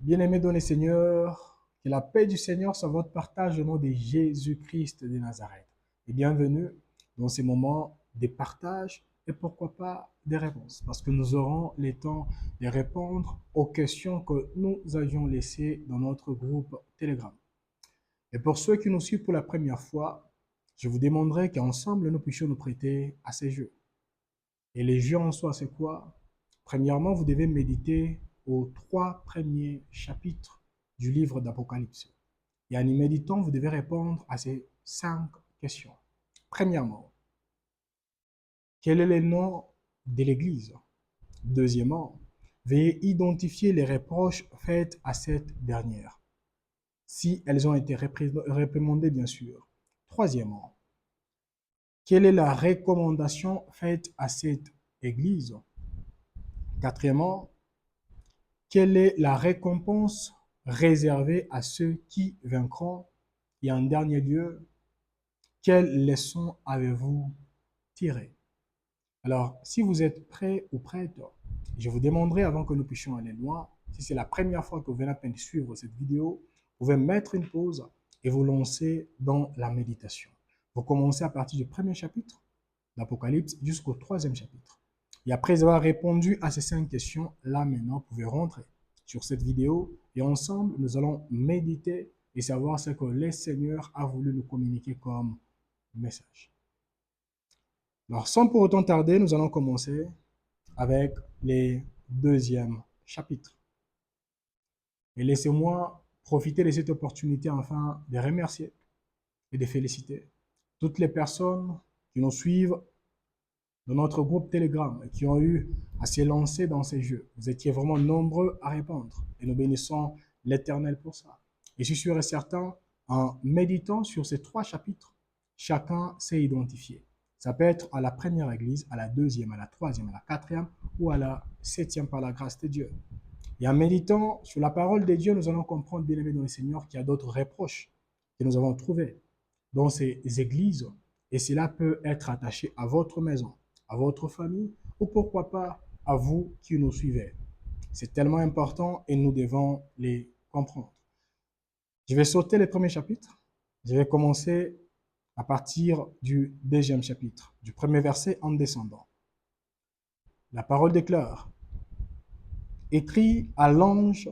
Bien-aimés dans le Seigneur, que la paix du Seigneur soit votre partage au nom de Jésus-Christ de Nazareth. Et bienvenue dans ces moments de partage et pourquoi pas des réponses, parce que nous aurons le temps de répondre aux questions que nous avions laissées dans notre groupe Telegram. Et pour ceux qui nous suivent pour la première fois, je vous demanderai qu'ensemble nous puissions nous prêter à ces jeux. Et les jeux en soi, c'est quoi? Premièrement, vous devez méditer aux 3 premiers chapitres du livre d'Apocalypse. Et en y méditant, vous devez répondre à ces 5 questions. Premièrement, quel est le nom de l'Église? Deuxièmement, veuillez identifier les reproches faits à cette dernière, si elles ont été réprimandées, bien sûr. Troisièmement, quelle est la recommandation faite à cette Église? Quatrièmement, quelle est la récompense réservée à ceux qui vaincront? Et en dernier lieu, quelle leçon avez-vous tiré? Alors, si vous êtes prêt ou prête, je vous demanderai, avant que nous puissions aller loin, si c'est la première fois que vous venez à peine suivre cette vidéo, vous pouvez mettre une pause et vous lancer dans la méditation. Vous commencez à partir du premier chapitre d'Apocalypse jusqu'au 3e chapitre. Et après avoir répondu à ces 5 questions, là maintenant, vous pouvez rentrer sur cette vidéo et ensemble, nous allons méditer et savoir ce que le Seigneur a voulu nous communiquer comme message. Alors, sans pour autant tarder, nous allons commencer avec les 2e chapitres. Et laissez-moi profiter de cette opportunité enfin de remercier et de féliciter toutes les personnes qui nous suivent dans notre groupe Telegram et qui ont eu à se lancer dans ces jeux. Vous étiez vraiment nombreux à répondre et nous bénissons l'Éternel pour ça. Et je suis sûr et certain, en méditant sur ces 3 chapitres, chacun s'est identifié. Ça peut être à la première église, à la 2e, à la 3e, à la 4e ou à la 7e par la grâce de Dieu. Et en méditant sur la parole de Dieu, nous allons comprendre, bien aimé dans le Seigneur, qu'il y a d'autres reproches que nous avons trouvés dans ces églises et cela peut être attaché à votre maison, à votre famille ou pourquoi pas à vous qui nous suivez. C'est tellement important et nous devons les comprendre. Je vais sauter les premiers chapitres. Je vais commencer à partir du 2e chapitre, du premier verset en descendant. La parole déclare: écrit à l'ange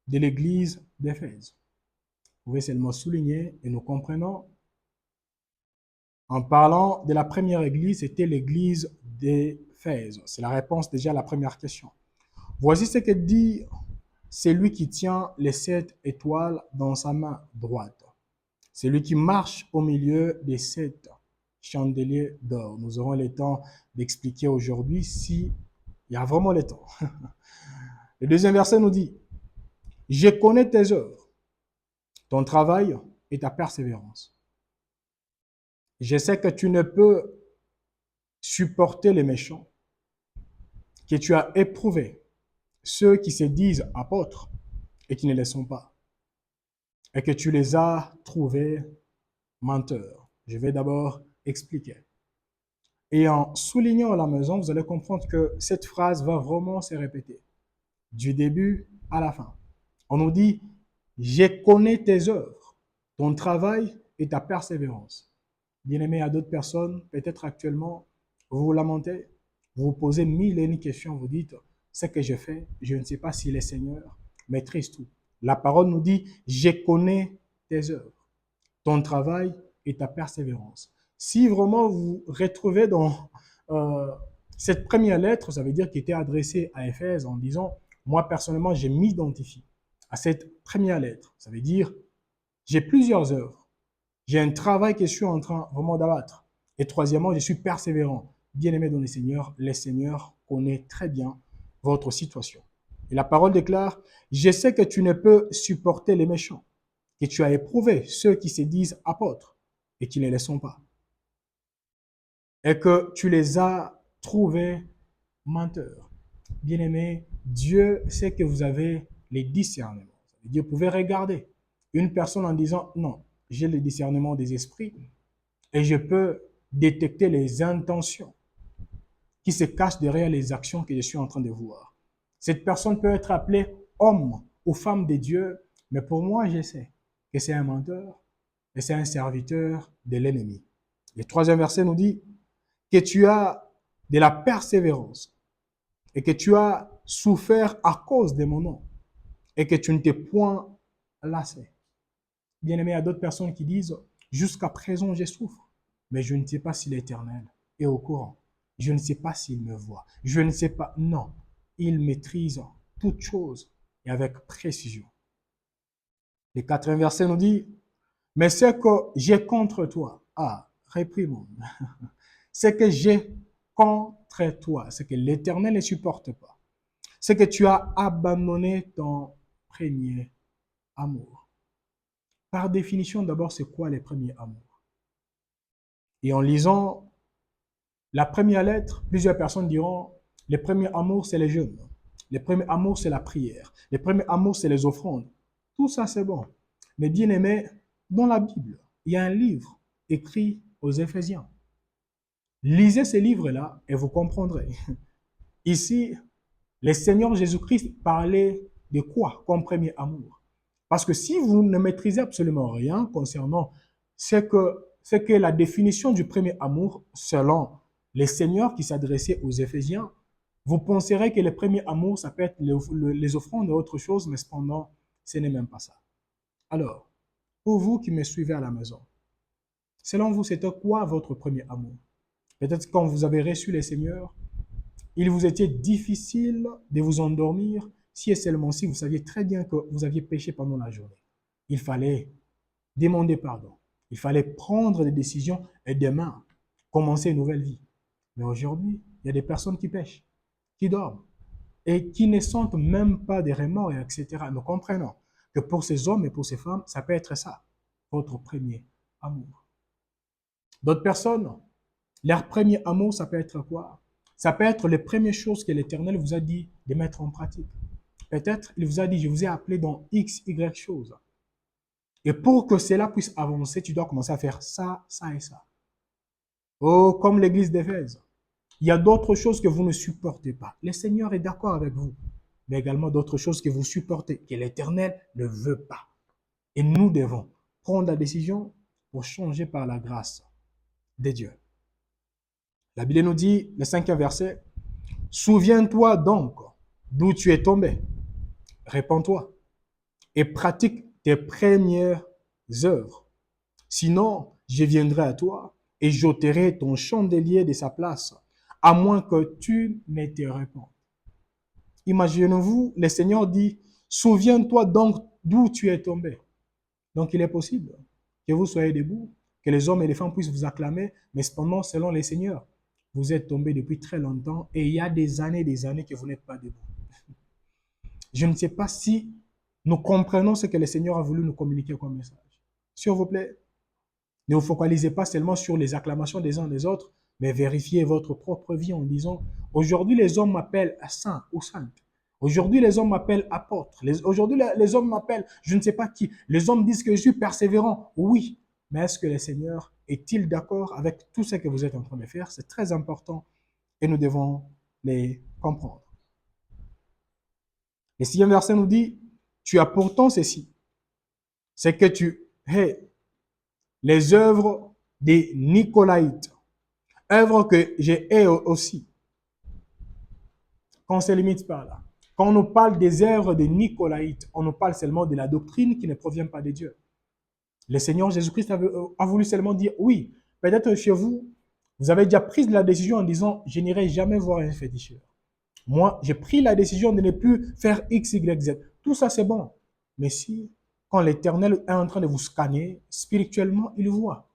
de l'église d'Éphèse. Vous pouvez seulement souligner et nous comprenons. En parlant de la première église, c'était l'église d'Éphèse. C'est la réponse déjà à la première question. Voici ce que dit celui qui tient les 7 étoiles dans sa main droite. Celui qui marche au milieu des 7 chandeliers d'or. Nous aurons le temps d'expliquer aujourd'hui s'il y a vraiment le temps. Le 2e verset nous dit: je connais tes œuvres, ton travail et ta persévérance. Je sais que tu ne peux supporter les méchants, que tu as éprouvé ceux qui se disent apôtres et qui ne le sont pas, et que tu les as trouvés menteurs. Je vais d'abord expliquer. Et en soulignant à la maison, vous allez comprendre que cette phrase va vraiment se répéter, du début à la fin. On nous dit: je connais tes œuvres, ton travail et ta persévérance. Bien-aimés, à d'autres personnes, peut-être actuellement, vous vous lamentez, vous vous posez 1001 questions, vous dites: ce que je fais, je ne sais pas si le Seigneur maîtrise tout. La parole nous dit: je connais tes œuvres, ton travail et ta persévérance. Si vraiment vous retrouvez dans cette première lettre, ça veut dire qu'il était adressé à Éphèse en disant: moi personnellement, je m'identifie à cette première lettre. Ça veut dire: j'ai plusieurs œuvres. J'ai un travail que je suis en train vraiment d'abattre. Et troisièmement, je suis persévérant. Bien-aimé dans le Seigneur connaît très bien votre situation. Et la parole déclare: je sais que tu ne peux supporter les méchants, que tu as éprouvé ceux qui se disent apôtres et qui ne le sont pas, et que tu les as trouvés menteurs. Bien-aimé, Dieu sait que vous avez les discernements. Dieu pouvait regarder une personne en disant: non, j'ai le discernement des esprits et je peux détecter les intentions qui se cachent derrière les actions que je suis en train de voir. Cette personne peut être appelée homme aux femmes de Dieu, mais pour moi, je sais que c'est un menteur et c'est un serviteur de l'ennemi. Le troisième verset nous dit que tu as de la persévérance et que tu as souffert à cause de mon nom et que tu ne t'es point lassé. Bien aimé, il y a d'autres personnes qui disent, jusqu'à présent, je souffre, mais je ne sais pas si l'Éternel est au courant. Je ne sais pas s'il me voit. Je ne sais pas. Non, il maîtrise toutes choses et avec précision. Le quatrième verset nous dit, mais ce que j'ai contre toi, réprimande, ce que j'ai contre toi, ce que l'Éternel ne supporte pas, c'est que tu as abandonné ton premier amour. Par définition, d'abord, c'est quoi les premiers amours? Et en lisant la première lettre, plusieurs personnes diront, les premiers amours, c'est les jeûnes. Les premiers amours, c'est la prière. Les premiers amours, c'est les offrandes. Tout ça, c'est bon. Mais bien aimé, dans la Bible, il y a un livre écrit aux Éphésiens. Lisez ces livres-là et vous comprendrez. Ici, le Seigneur Jésus-Christ parlait de quoi comme premier amour? Parce que si vous ne maîtrisez absolument rien concernant ce que la définition du premier amour, selon les seigneurs qui s'adressaient aux Éphésiens, vous penserez que le premier amour, ça peut être les offrandes et autre chose, mais cependant, ce n'est même pas ça. Alors, pour vous qui me suivez à la maison, selon vous, c'était quoi votre premier amour? Peut-être quand vous avez reçu les seigneurs, il vous était difficile de vous endormir si et seulement si vous saviez très bien que vous aviez péché pendant la journée. Il fallait demander pardon. Il fallait prendre des décisions et demain, commencer une nouvelle vie. Mais aujourd'hui, il y a des personnes qui pêchent, qui dorment et qui ne sentent même pas des remords, etc. Nous comprenons que pour ces hommes et pour ces femmes, ça peut être ça, votre premier amour. D'autres personnes, leur premier amour, ça peut être quoi? Ça peut être les premières choses que l'Éternel vous a dit de mettre en pratique. Peut-être il vous a dit, je vous ai appelé dans X, Y choses. Et pour que cela puisse avancer, tu dois commencer à faire ça, ça et ça. Oh, comme l'église d'Éphèse. Il y a d'autres choses que vous ne supportez pas. Le Seigneur est d'accord avec vous. Mais également d'autres choses que vous supportez, que l'Éternel ne veut pas. Et nous devons prendre la décision pour changer par la grâce de Dieu. La Bible nous dit, le 5e verset, « Souviens-toi donc d'où tu es tombé. Répands-toi et pratique tes premières œuvres. Sinon, je viendrai à toi et j'ôterai ton chandelier de sa place, à moins que tu ne te répandes. » Imaginez-vous, le Seigneur dit, « Souviens-toi donc d'où tu es tombé. » Donc, il est possible que vous soyez debout, que les hommes et les femmes puissent vous acclamer, mais cependant, selon les seigneurs, vous êtes tombé depuis très longtemps et il y a des années que vous n'êtes pas debout. Je ne sais pas si nous comprenons ce que le Seigneur a voulu nous communiquer comme message. S'il vous plaît, ne vous focalisez pas seulement sur les acclamations des uns des autres, mais vérifiez votre propre vie en disant, aujourd'hui les hommes m'appellent saint ou sainte. Aujourd'hui les hommes m'appellent apôtre. Aujourd'hui les hommes m'appellent je ne sais pas qui. Les hommes disent que je suis persévérant. Oui, mais est-ce que le Seigneur est-il d'accord avec tout ce que vous êtes en train de faire? C'est très important et nous devons les comprendre. Le 6e verset nous dit, tu as pourtant ceci, c'est que tu hais les œuvres des Nicolaïtes, œuvres que j'ai hais aussi. Quand on se limite par là. Quand on nous parle des œuvres des Nicolaïtes, on nous parle seulement de la doctrine qui ne provient pas de Dieu. Le Seigneur Jésus-Christ a voulu seulement dire, oui, peut-être chez vous, vous avez déjà pris la décision en disant, je n'irai jamais voir un féticheur. Moi, j'ai pris la décision de ne plus faire X, Y, Z. Tout ça, c'est bon. Mais si, quand l'Éternel est en train de vous scanner, spirituellement, il voit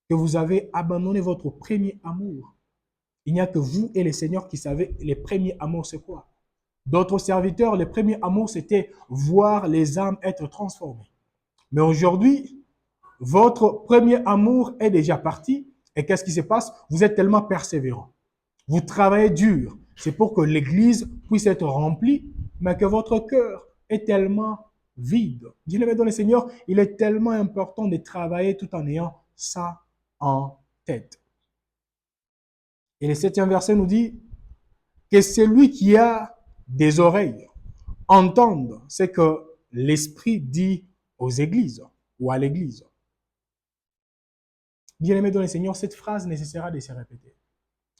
que vous avez abandonné votre premier amour. Il n'y a que vous et le Seigneur qui savez les premiers amours, c'est quoi. D'autres serviteurs, les premiers amours, c'était voir les âmes être transformées. Mais aujourd'hui, votre premier amour est déjà parti. Et qu'est-ce qui se passe? Vous êtes tellement persévérant. Vous travaillez dur. C'est pour que l'église puisse être remplie, mais que votre cœur est tellement vide. Dis-le dans le Seigneur, il est tellement important de travailler tout en ayant ça en tête. Et le 7e verset nous dit que celui qui a des oreilles entendre ce que l'Esprit dit aux églises ou à l'Église. Bien-aimés dans le Seigneur, cette phrase nécessitera de se répéter.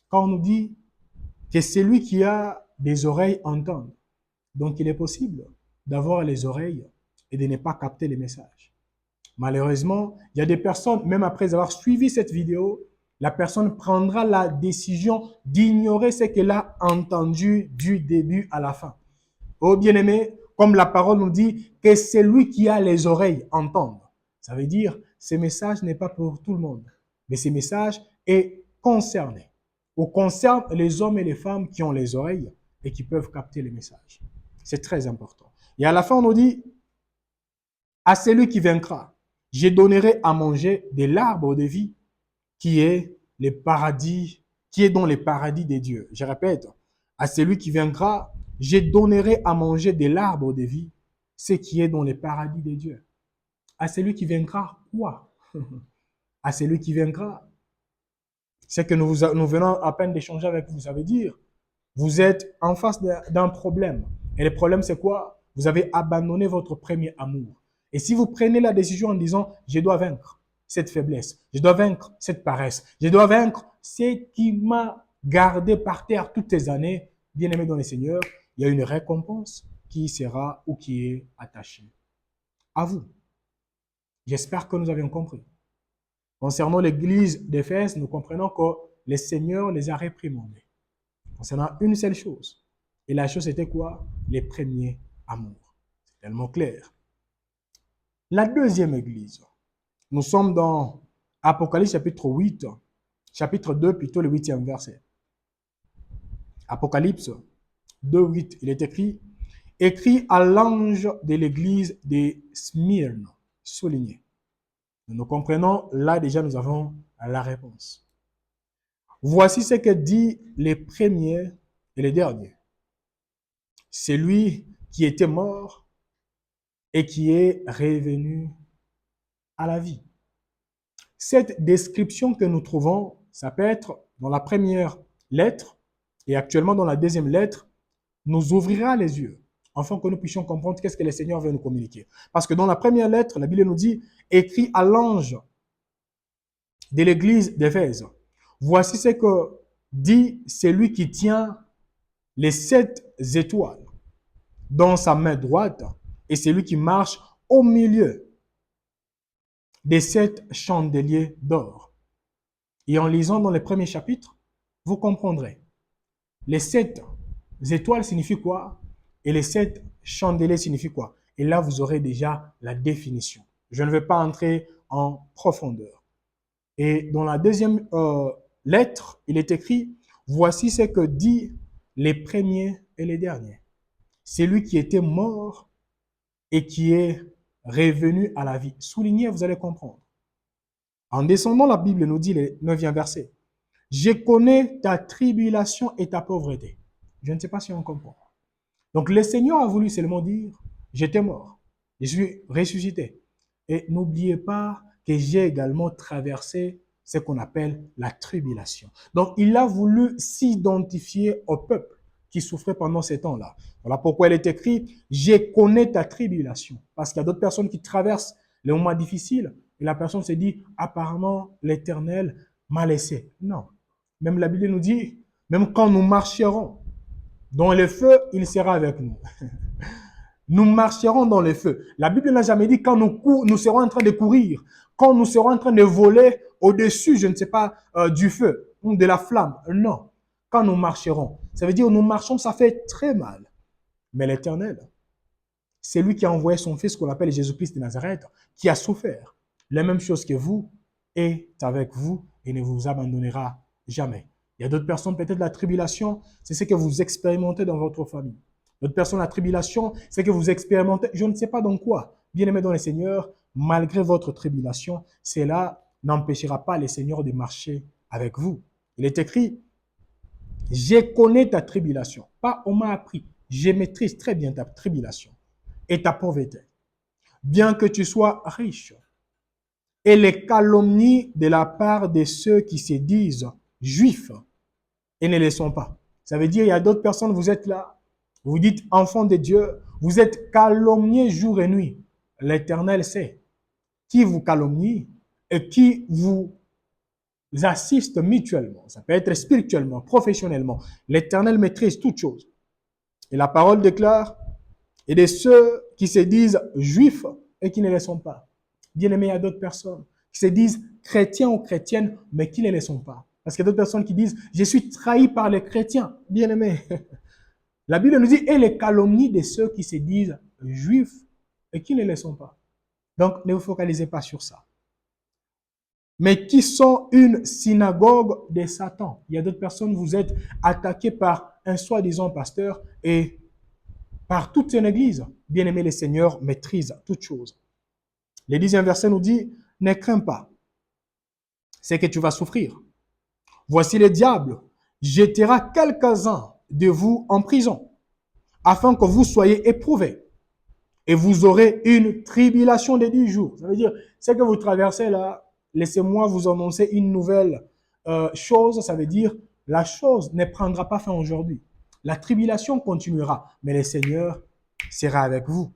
Quand on nous dit que celui qui a des oreilles entende, donc il est possible d'avoir les oreilles et de ne pas capter les messages. Malheureusement, il y a des personnes, même après avoir suivi cette vidéo, la personne prendra la décision d'ignorer ce qu'elle a entendu du début à la fin. Oh bien-aimé, comme la parole nous dit, que celui qui a les oreilles entende. Ça veut dire, ce message n'est pas pour tout le monde, mais ce message est concerné, ou concerne les hommes et les femmes qui ont les oreilles et qui peuvent capter les messages. C'est très important. Et à la fin, on nous dit, à celui qui vaincra, je donnerai à manger de l'arbre de vie qui est le paradis, qui est dans les paradis des dieux. Je répète, à celui qui vaincra, je donnerai à manger de l'arbre de vie, ce qui est dans les paradis des dieux. À celui qui vaincra, quoi? À celui qui vaincra. C'est que nous venons à peine d'échanger avec vous. Ça veut dire, vous êtes en face d'un problème. Et le problème, c'est quoi? Vous avez abandonné votre premier amour. Et si vous prenez la décision en disant, je dois vaincre cette faiblesse, je dois vaincre cette paresse, je dois vaincre ce qui m'a gardé par terre toutes ces années, bien aimé dans le Seigneur, il y a une récompense qui sera ou qui est attachée à vous. J'espère que nous avions compris. Concernant l'église d'Éphèse, nous comprenons que le Seigneur les a réprimandés concernant une seule chose. Et la chose était quoi? Les premiers amours. C'est tellement clair. La deuxième église. Nous sommes dans Apocalypse chapitre 8, chapitre 2, plutôt le 8e verset. Apocalypse 2, 8, il est écrit à l'ange de l'église de Smyrne, souligné. Nous comprenons, là déjà nous avons la réponse. Voici ce que dit les premiers et les derniers. C'est lui qui était mort et qui est revenu à la vie. Cette description que nous trouvons, ça peut être dans la première lettre et actuellement dans la deuxième lettre, nous ouvrira les yeux afin que nous puissions comprendre qu'est-ce que le Seigneur veut nous communiquer. Parce que dans la première lettre, la Bible nous dit, écrit à l'ange de l'église d'Éphèse, voici ce que dit celui qui tient les 7 étoiles dans sa main droite et celui qui marche au milieu des 7 chandeliers d'or. Et en lisant dans les premiers chapitres, vous comprendrez. Les 7 étoiles signifient quoi? Et les 7 chandeliers signifient quoi? Et là, vous aurez déjà la définition. Je ne vais pas entrer en profondeur. Et dans la deuxième lettre, il est écrit, voici ce que dit les premiers et les derniers. C'est lui qui était mort et qui est revenu à la vie. Soulignez, vous allez comprendre. En descendant, la Bible nous dit, le 9e verset, je connais ta tribulation et ta pauvreté. Je ne sais pas si on comprend. Donc, le Seigneur a voulu seulement dire, j'étais mort, je suis ressuscité. Et n'oubliez pas que j'ai également traversé ce qu'on appelle la tribulation. Donc, il a voulu s'identifier au peuple qui souffrait pendant ces temps-là. Voilà pourquoi il est écrit, je connais ta tribulation. Parce qu'il y a d'autres personnes qui traversent les moments difficiles et la personne se dit, apparemment, l'Éternel m'a laissé. Non. Même la Bible nous dit, même quand nous marcherons dans le feu, il sera avec nous. Nous marcherons dans le feu. La Bible n'a jamais dit quand nous serons en train de courir, quand nous serons en train de voler au-dessus, je ne sais pas, du feu ou de la flamme. Non. Quand nous marcherons. Ça veut dire nous marchons, ça fait très mal. Mais l'Éternel, c'est lui qui a envoyé son fils qu'on appelle Jésus-Christ de Nazareth, qui a souffert la même chose que vous, est avec vous et ne vous abandonnera jamais. Il y a d'autres personnes, peut-être la tribulation, c'est ce que vous expérimentez dans votre famille. D'autres personnes, la tribulation, c'est que vous expérimentez, je ne sais pas dans quoi. Bien-aimés dans le Seigneur, malgré votre tribulation, cela n'empêchera pas le Seigneur de marcher avec vous. Il est écrit, je connais ta tribulation. Pas on m'a appris. Je maîtrise très bien ta tribulation et ta pauvreté. Bien que tu sois riche. Et les calomnies de la part de ceux qui se disent juifs et ne le sont pas. Ça veut dire, il y a d'autres personnes, vous êtes là, vous dites enfants de Dieu, Vous êtes calomniés jour et nuit. L'Éternel sait qui vous calomnie et qui vous assiste mutuellement. Ça peut être spirituellement, professionnellement. L'Éternel maîtrise toutes choses. Et la parole déclare, et de ceux qui se disent juifs et qui ne le sont pas. Bien aimé, il y a d'autres personnes qui se disent chrétiens ou chrétiennes, mais qui ne le sont pas. Parce qu'il y a d'autres personnes qui disent, je suis trahi par les chrétiens. Bien aimé. La Bible nous dit, et les calomnies de ceux qui se disent juifs et qui ne le sont pas. Donc, ne vous focalisez pas sur ça. Mais qui sont une synagogue de Satan. Il y a d'autres personnes, vous êtes attaqués par un soi-disant pasteur et par toute une église. Bien-aimé, le Seigneur maîtrise toutes choses. Le 10e verset nous dit, ne crains pas, c'est que tu vas souffrir. Voici le diable jettera quelques-uns de vous en prison, afin que vous soyez éprouvés. Et vous aurez une tribulation de 10 jours. Ça veut dire, ce que vous traversez là, laissez-moi vous annoncer une nouvelle chose. Ça veut dire, la chose ne prendra pas fin aujourd'hui. La tribulation continuera, mais le Seigneur sera avec vous.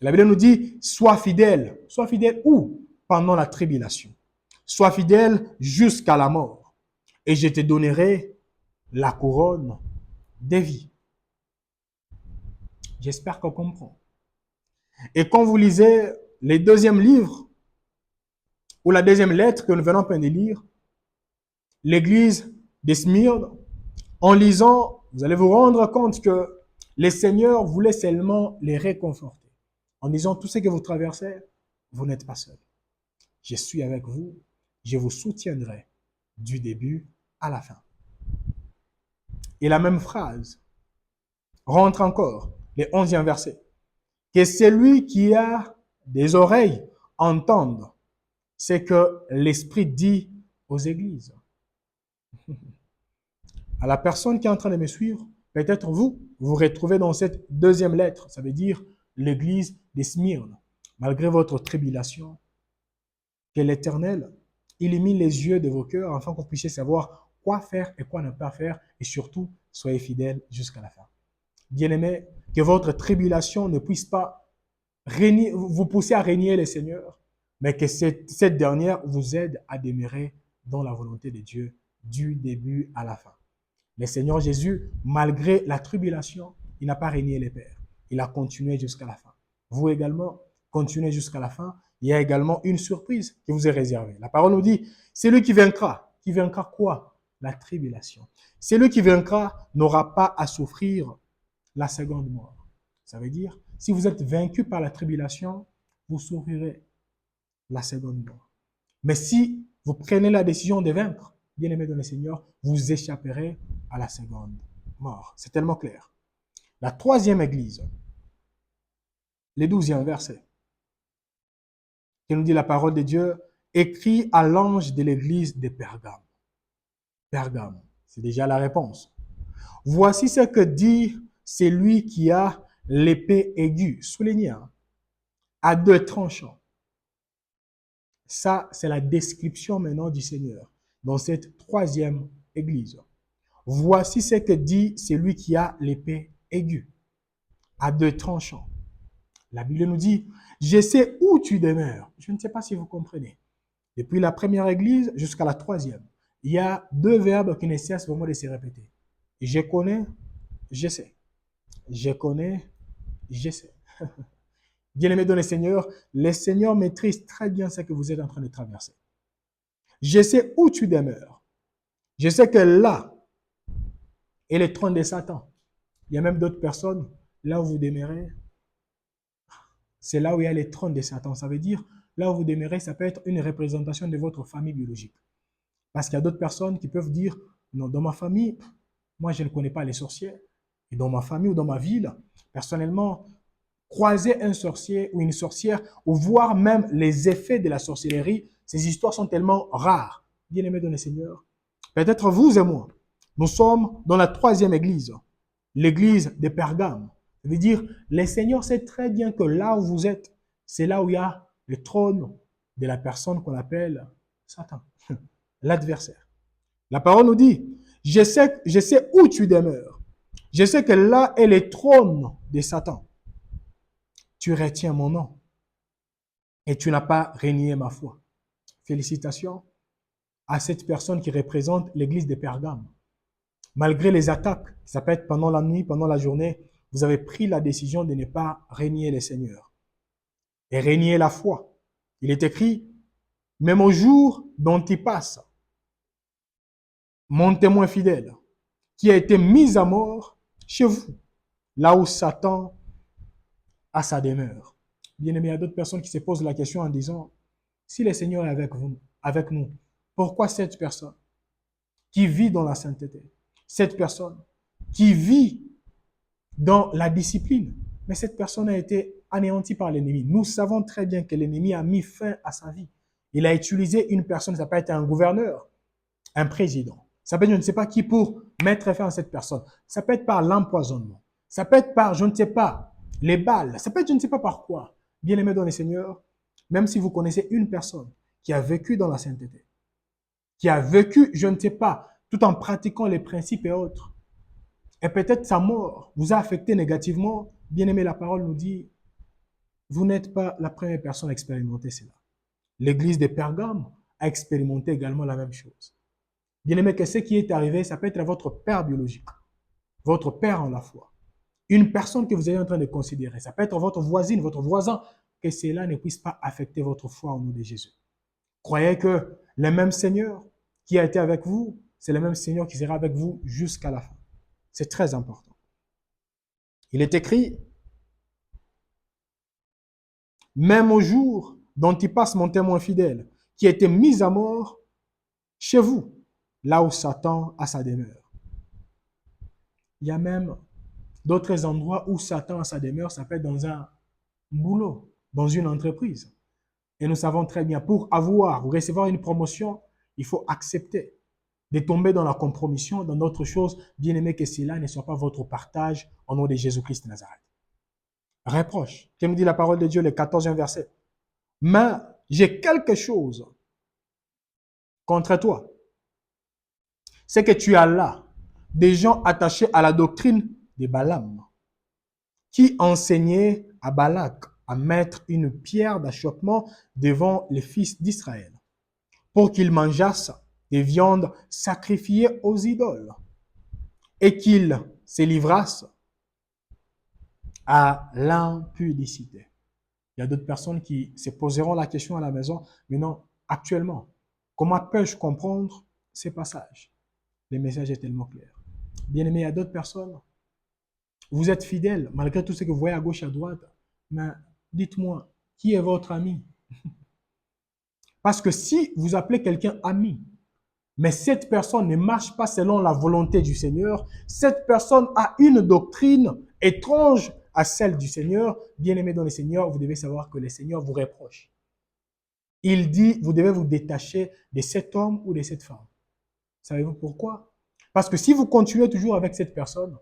La Bible nous dit, sois fidèle. Sois fidèle où? Pendant la tribulation. Sois fidèle jusqu'à la mort. Et je te donnerai la couronne de vie. J'espère qu'on comprend. Et quand vous lisez le deuxième livre, ou la deuxième lettre que nous venons de lire, l'église de Smyrne, en lisant, vous allez vous rendre compte que le Seigneur voulait seulement les réconforter. En disant, tout ce que vous traversez, vous n'êtes pas seul. Je suis avec vous, je vous soutiendrai du début à la fin. Et la même phrase rentre encore, le 11e verset. Que celui qui a des oreilles entende ce que l'Esprit dit aux églises. À la personne qui est en train de me suivre, peut-être vous vous retrouvez dans cette deuxième lettre, ça veut dire l'église de Smyrne. Malgré votre tribulation, que l'Éternel illumine les yeux de vos cœurs afin que vous puissiez savoir quoi faire et quoi ne pas faire et surtout, soyez fidèles jusqu'à la fin. Bien-aimés, que votre tribulation ne puisse pas vous pousser à régner le Seigneur, mais que cette dernière vous aide à demeurer dans la volonté de Dieu du début à la fin. Le Seigneur Jésus, malgré la tribulation, il n'a pas régné les pères. Il a continué jusqu'à la fin. Vous également, continuez jusqu'à la fin. Il y a également une surprise qui vous est réservée. La parole nous dit, c'est lui qui vaincra. Qui vaincra quoi? La tribulation. C'est lui qui vaincra n'aura pas à souffrir la seconde mort. Ça veut dire, si vous êtes vaincu par la tribulation, vous souffrirez la seconde mort. Mais si vous prenez la décision de vaincre, bien-aimé dans le Seigneur, vous échapperez à la seconde mort. C'est tellement clair. La troisième église, le 12e verset, qui nous dit la parole de Dieu, écrit à l'ange de l'église de Pergame. Pergame, c'est déjà la réponse. Voici ce que dit celui qui a l'épée aiguë, soulignée, à 2 tranchants. Ça, c'est la description maintenant du Seigneur dans cette troisième église. Voici ce que dit celui qui a l'épée aiguë, à 2 tranchants. La Bible nous dit, je sais où tu demeures. Je ne sais pas si vous comprenez. Depuis la première église jusqu'à la troisième, il y a 2 verbes qui ne cessent vraiment de se répéter. Je connais, je sais. Je connais, je sais. Bien-aimé dans le Seigneur maîtrise très bien ce que vous êtes en train de traverser. Je sais où tu demeures. Je sais que là est le trône de Satan. Il y a même d'autres personnes, là où vous demeurez, c'est là où il y a le trône de Satan. Ça veut dire, là où vous demeurez, ça peut être une représentation de votre famille biologique. Parce qu'il y a d'autres personnes qui peuvent dire, non, dans ma famille, moi je ne connais pas les sorcières. Et dans ma famille ou dans ma ville, personnellement, croiser un sorcier ou une sorcière, ou voir même les effets de la sorcellerie, ces histoires sont tellement rares. Bien-aimés dans le Seigneur, peut-être vous et moi, nous sommes dans la troisième église, l'église de Pergame. Ça veut dire, le Seigneur sait très bien que là où vous êtes, c'est là où il y a le trône de la personne qu'on appelle Satan, l'adversaire. La parole nous dit, je sais où tu demeures. Je sais que là est le trône de Satan. Tu retiens mon nom et tu n'as pas renié ma foi. Félicitations à cette personne qui représente l'église de Pergame. Malgré les attaques, ça peut être pendant la nuit, pendant la journée, vous avez pris la décision de ne pas renier le Seigneur et renier la foi. Il est écrit, même au jour dont il passe, mon témoin fidèle, qui a été mis à mort chez vous, là où Satan a sa demeure. Bien aimé, il y a d'autres personnes qui se posent la question en disant, si le Seigneur est avec nous, pourquoi cette personne qui vit dans la sainteté, cette personne qui vit dans la discipline, mais cette personne a été anéantie par l'ennemi. Nous savons très bien que l'ennemi a mis fin à sa vie. Il a utilisé une personne, ça peut être un gouverneur, un président. Ça peut être je ne sais pas qui pour mettre fin à cette personne. Ça peut être par l'empoisonnement. Ça peut être par, je ne sais pas, les balles. Ça peut être je ne sais pas par quoi. Bien-aimé dans le Seigneur, même si vous connaissez une personne qui a vécu dans la sainteté, qui a vécu, je ne sais pas, tout en pratiquant les principes et autres, et peut-être sa mort vous a affecté négativement, bien-aimé, la parole nous dit, vous n'êtes pas la première personne à expérimenter cela. L'église de Pergame a expérimenté également la même chose. Bien-aimé, que ce qui est arrivé, ça peut être à votre père biologique, votre père en la foi, une personne que vous êtes en train de considérer, ça peut être votre voisine, votre voisin, que cela ne puisse pas affecter votre foi au nom de Jésus. Croyez que le même Seigneur qui a été avec vous, c'est le même Seigneur qui sera avec vous jusqu'à la fin. C'est très important. Il est écrit, même au jour dont il passe mon témoin fidèle, qui a été mis à mort chez vous, là où Satan a sa demeure. Il y a même d'autres endroits où Satan a sa demeure, ça peut être dans un boulot, dans une entreprise. Et nous savons très bien, pour avoir ou recevoir une promotion, il faut accepter de tomber dans la compromission, dans d'autres choses, bien aimé que cela ne soit pas votre partage au nom de Jésus-Christ de Nazareth. Reproche, comme dit la parole de Dieu, le 14e verset. Mais j'ai quelque chose contre toi. C'est que tu as là des gens attachés à la doctrine de Balaam, qui enseignaient à Balak à mettre une pierre d'achoppement devant les fils d'Israël, pour qu'ils mangeassent des viandes sacrifiées aux idoles, et qu'ils se livrassent à l'impudicité. Il y a d'autres personnes qui se poseront la question à la maison, mais non, actuellement, comment peux-je comprendre ces passages? Le message est tellement clair. Bien aimé, il y a d'autres personnes, vous êtes fidèles, malgré tout ce que vous voyez à gauche, à droite, mais dites-moi, qui est votre ami? Parce que si vous appelez quelqu'un ami, mais cette personne ne marche pas selon la volonté du Seigneur, cette personne a une doctrine étrange à celle du Seigneur, bien-aimé dans le Seigneur, vous devez savoir que le Seigneur vous reproche. Il dit, vous devez vous détacher de cet homme ou de cette femme. Savez-vous pourquoi? Parce que si vous continuez toujours avec cette personne,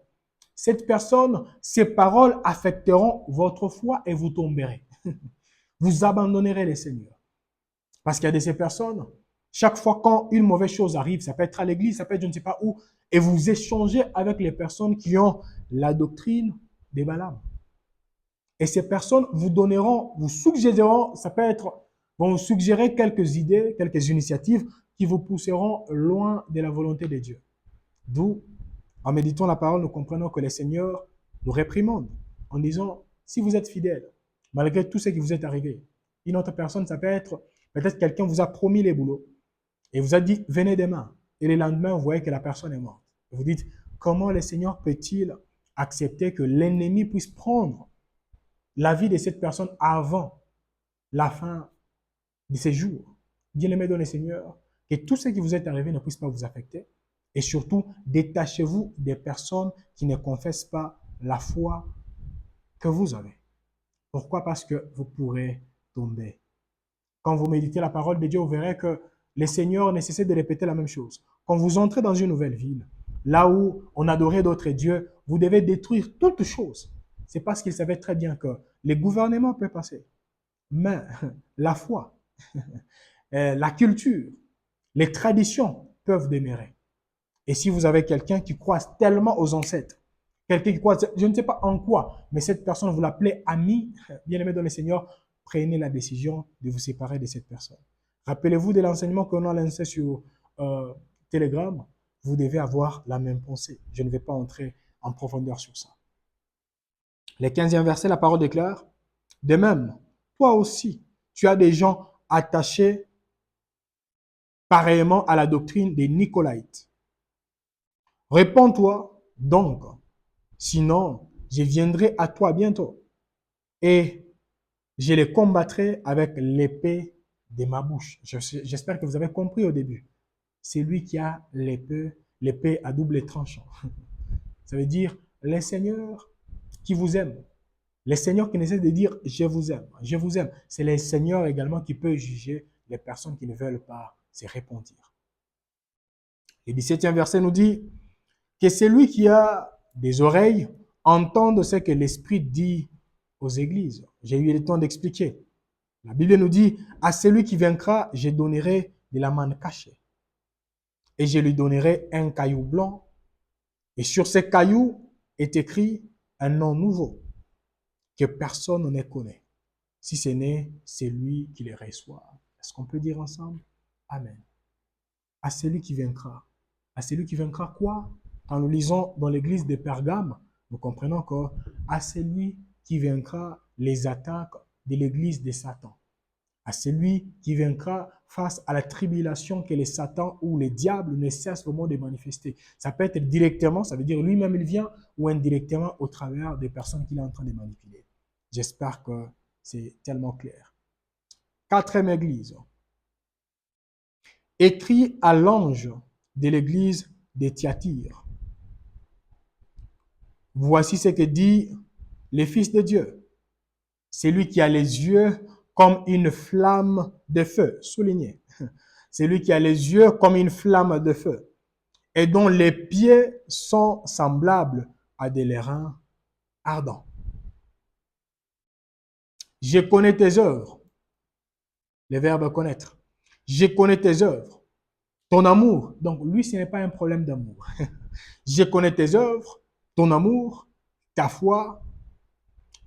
ses paroles affecteront votre foi et vous tomberez. Vous abandonnerez le Seigneur. Parce qu'il y a de ces personnes, chaque fois quand une mauvaise chose arrive, ça peut être à l'église, ça peut être je ne sais pas où, et vous échangez avec les personnes qui ont la doctrine des Balaam. Et ces personnes vous donneront, vous suggéreront, ça peut être, vont vous suggérer quelques idées, quelques initiatives qui vous pousseront loin de la volonté de Dieu. D'où, en méditant la parole, nous comprenons que le Seigneur nous réprimande en disant, si vous êtes fidèle, malgré tout ce qui vous est arrivé, une autre personne, ça peut être, peut-être quelqu'un vous a promis les boulots et vous a dit, venez demain. Et le lendemain, vous voyez que la personne est morte. Vous dites, comment le Seigneur peut-il accepter que l'ennemi puisse prendre la vie de cette personne avant la fin de ses jours? Bien-aimé dans le Seigneur, que tout ce qui vous est arrivé ne puisse pas vous affecter. Et surtout, détachez-vous des personnes qui ne confessent pas la foi que vous avez. Pourquoi? Parce que vous pourrez tomber. Quand vous méditez la parole de Dieu, vous verrez que le Seigneur ne cesse de répéter la même chose. Quand vous entrez dans une nouvelle ville, là où on adorait d'autres dieux, vous devez détruire toutes choses. C'est parce qu'il savait très bien que les gouvernements peuvent passer. Mais la foi, la culture, les traditions peuvent demeurer. Et si vous avez quelqu'un qui croit tellement aux ancêtres, quelqu'un qui croit, je ne sais pas en quoi, mais cette personne, vous l'appelez ami, bien-aimé dans le Seigneur, prenez la décision de vous séparer de cette personne. Rappelez-vous de l'enseignement qu'on a lancé sur Telegram, vous devez avoir la même pensée. Je ne vais pas entrer en profondeur sur ça. Le 15e verset, la parole déclare, de même, toi aussi, tu as des gens attachés pareillement à la doctrine des Nicolaïtes. Réponds-toi donc, sinon je viendrai à toi bientôt et je les combattrai avec l'épée de ma bouche. J'espère que vous avez compris au début. C'est lui qui a l'épée à double tranchant. Ça veut dire les seigneurs qui vous aiment. Les seigneurs qui essaient de dire je vous aime, je vous aime. C'est les seigneurs également qui peuvent juger les personnes qui ne veulent pas se repentir. Le 17e verset nous dit que celui qui a des oreilles entende ce que l'Esprit dit aux églises. J'ai eu le temps d'expliquer. La Bible nous dit, à celui qui vaincra, je donnerai de la manne cachée. Et je lui donnerai un caillou blanc. Et sur ce caillou est écrit un nom nouveau que personne ne connaît, si ce n'est celui qui les reçoit. Est-ce qu'on peut dire ensemble? Amen. À celui qui vaincra. À celui qui vaincra quoi? Quand nous lisons dans l'église de Pergame, nous comprenons encore, à celui qui vaincra les attaques de l'église de Satan. À celui qui vaincra face à la tribulation que les Satan ou les diables ne cessent vraiment de manifester. Ça peut être directement, ça veut dire lui-même il vient, ou indirectement au travers des personnes qu'il est en train de manipuler. J'espère que c'est tellement clair. 4e église. Écrit à l'ange de l'église de Thyatire. Voici ce que dit le Fils de Dieu. C'est lui qui a les yeux comme une flamme de feu. Souligné. C'est lui qui a les yeux comme une flamme de feu et dont les pieds sont semblables à des airains ardents. Je connais tes œuvres. Le verbe connaître. Je connais tes œuvres. Ton amour. Donc, lui, ce n'est pas un problème d'amour. Je connais tes œuvres, ton amour, ta foi,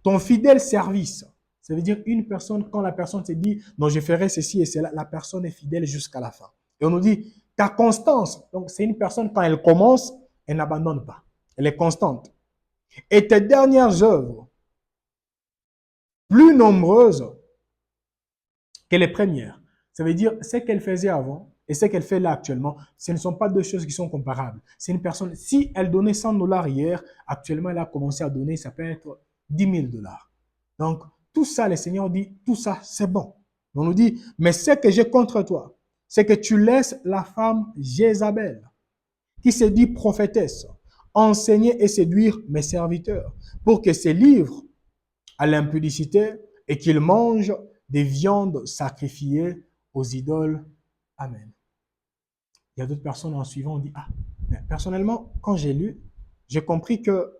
ton fidèle service. Ça veut dire une personne, quand la personne se dit, non, je ferai ceci et cela, la personne est fidèle jusqu'à la fin. Et on nous dit, ta constance. Donc, c'est une personne, quand elle commence, elle n'abandonne pas. Elle est constante. Et tes dernières œuvres, plus nombreuses que les premières. Ça veut dire, ce qu'elle faisait avant et ce qu'elle fait là actuellement, ce ne sont pas deux choses qui sont comparables. C'est une personne, si elle donnait 100 $ hier, actuellement, elle a commencé à donner, ça peut être 10 000 $. Donc, tout ça, le Seigneur dit, tout ça, c'est bon. On nous dit, mais ce que j'ai contre toi, c'est que tu laisses la femme Jézabel, qui se dit prophétesse, enseigner et séduire mes serviteurs, pour que se livrent à l'impudicité et qu'ils mangent des viandes sacrifiées aux idoles. Amen. Il y a d'autres personnes en suivant, on dit, ah, mais personnellement, quand j'ai lu, j'ai compris que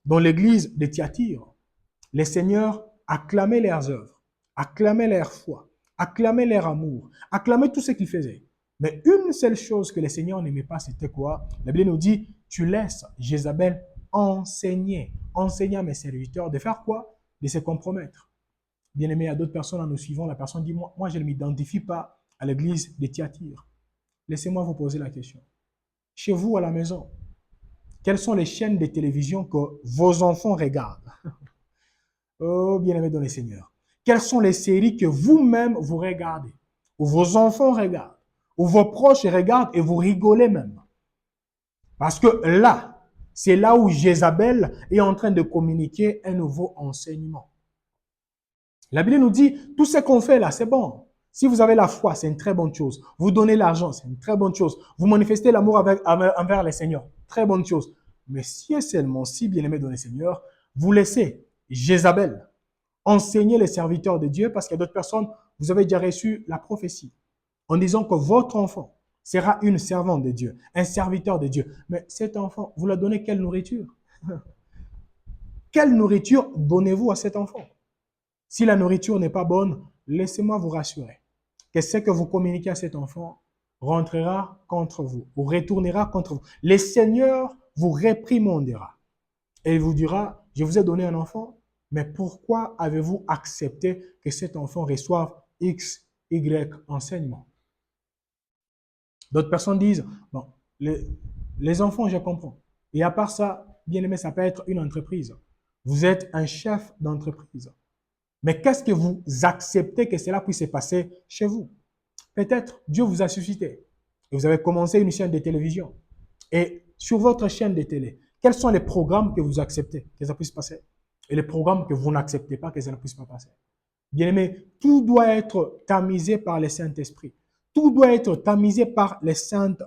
dans l'église de Thyatire, les seigneurs acclamaient leurs œuvres, acclamaient leur foi, acclamaient leur amour, acclamaient tout ce qu'ils faisaient. Mais une seule chose que les seigneurs n'aimaient pas, c'était quoi? La Bible nous dit, tu laisses Jézabel enseigner à mes serviteurs de faire quoi? De se compromettre. Bien aimé, à d'autres personnes en nous suivant, la personne dit, moi je ne m'identifie pas à l'église de Thyatire. Laissez-moi vous poser la question. Chez vous, à la maison, quelles sont les chaînes de télévision que vos enfants regardent? Oh, bien-aimé dans les seigneurs. Quelles sont les séries que vous-même vous regardez, ou vos enfants regardent, ou vos proches regardent et vous rigolez même? Parce que là, c'est là où Jézabel est en train de communiquer un nouveau enseignement. La Bible nous dit, tout ce qu'on fait là, c'est bon. Si vous avez la foi, c'est une très bonne chose. Vous donnez l'argent, c'est une très bonne chose. Vous manifestez l'amour envers les seigneurs, très bonne chose. Mais si et seulement si, bien-aimé dans les seigneurs, vous laissez Jézabel enseigner les serviteurs de Dieu, parce qu'il y a d'autres personnes, vous avez déjà reçu la prophétie en disant que votre enfant sera une servante de Dieu, un serviteur de Dieu. Mais cet enfant, vous lui donnez quelle nourriture? Quelle nourriture donnez-vous à cet enfant? Si la nourriture n'est pas bonne, laissez-moi vous rassurer que ce que vous communiquez à cet enfant rentrera contre vous ou retournera contre vous. Le Seigneur vous réprimandera. Et il vous dira, je vous ai donné un enfant, mais pourquoi avez-vous accepté que cet enfant reçoive X, Y enseignement? D'autres personnes disent, bon, les enfants, je comprends. Et à part ça, bien aimé, ça peut être une entreprise. Vous êtes un chef d'entreprise. Mais qu'est-ce que vous acceptez que cela puisse se passer chez vous? Peut-être Dieu vous a suscité et vous avez commencé une chaîne de télévision. Et sur votre chaîne de télé, quels sont les programmes que vous acceptez que ça puisse passer? Et les programmes que vous n'acceptez pas que ça ne puisse pas passer? Bien-aimé, tout doit être tamisé par le Saint-Esprit. Tout doit être tamisé par les saintes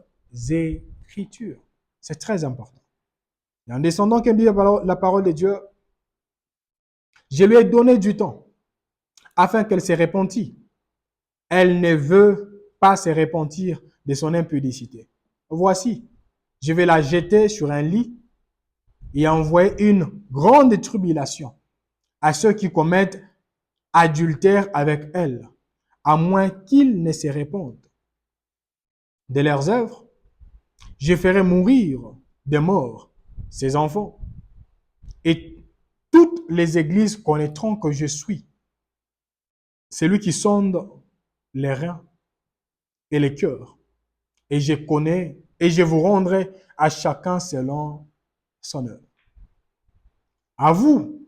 Écritures. C'est très important. Et en descendant qui dit la parole de Dieu, je lui ai donné du temps afin qu'elle se repentisse. Elle ne veut pas se repentir de son impudicité. Voici, je vais la jeter sur un lit et envoyer une grande tribulation à ceux qui commettent adultère avec elle, à moins qu'ils ne se répandent de leurs œuvres. Je ferai mourir de mort ses enfants, et toutes les églises connaîtront que je suis celui qui sonde les reins et les cœurs, et je connais, et je vous rendrai à chacun selon son œuvre. À vous,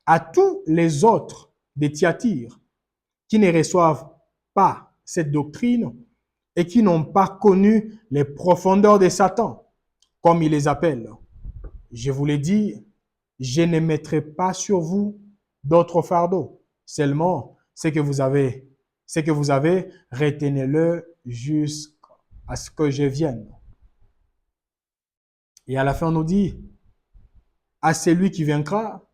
à tous les autres des Thyatire qui ne reçoivent pas cette doctrine et qui n'ont pas connu les profondeurs de Satan, comme il les appelle. Je vous l'ai dit, je ne mettrai pas sur vous d'autres fardeaux. Seulement, ce que vous avez, retenez-le jusqu'à ce que je vienne. Et à la fin, on nous dit, à celui qui vaincra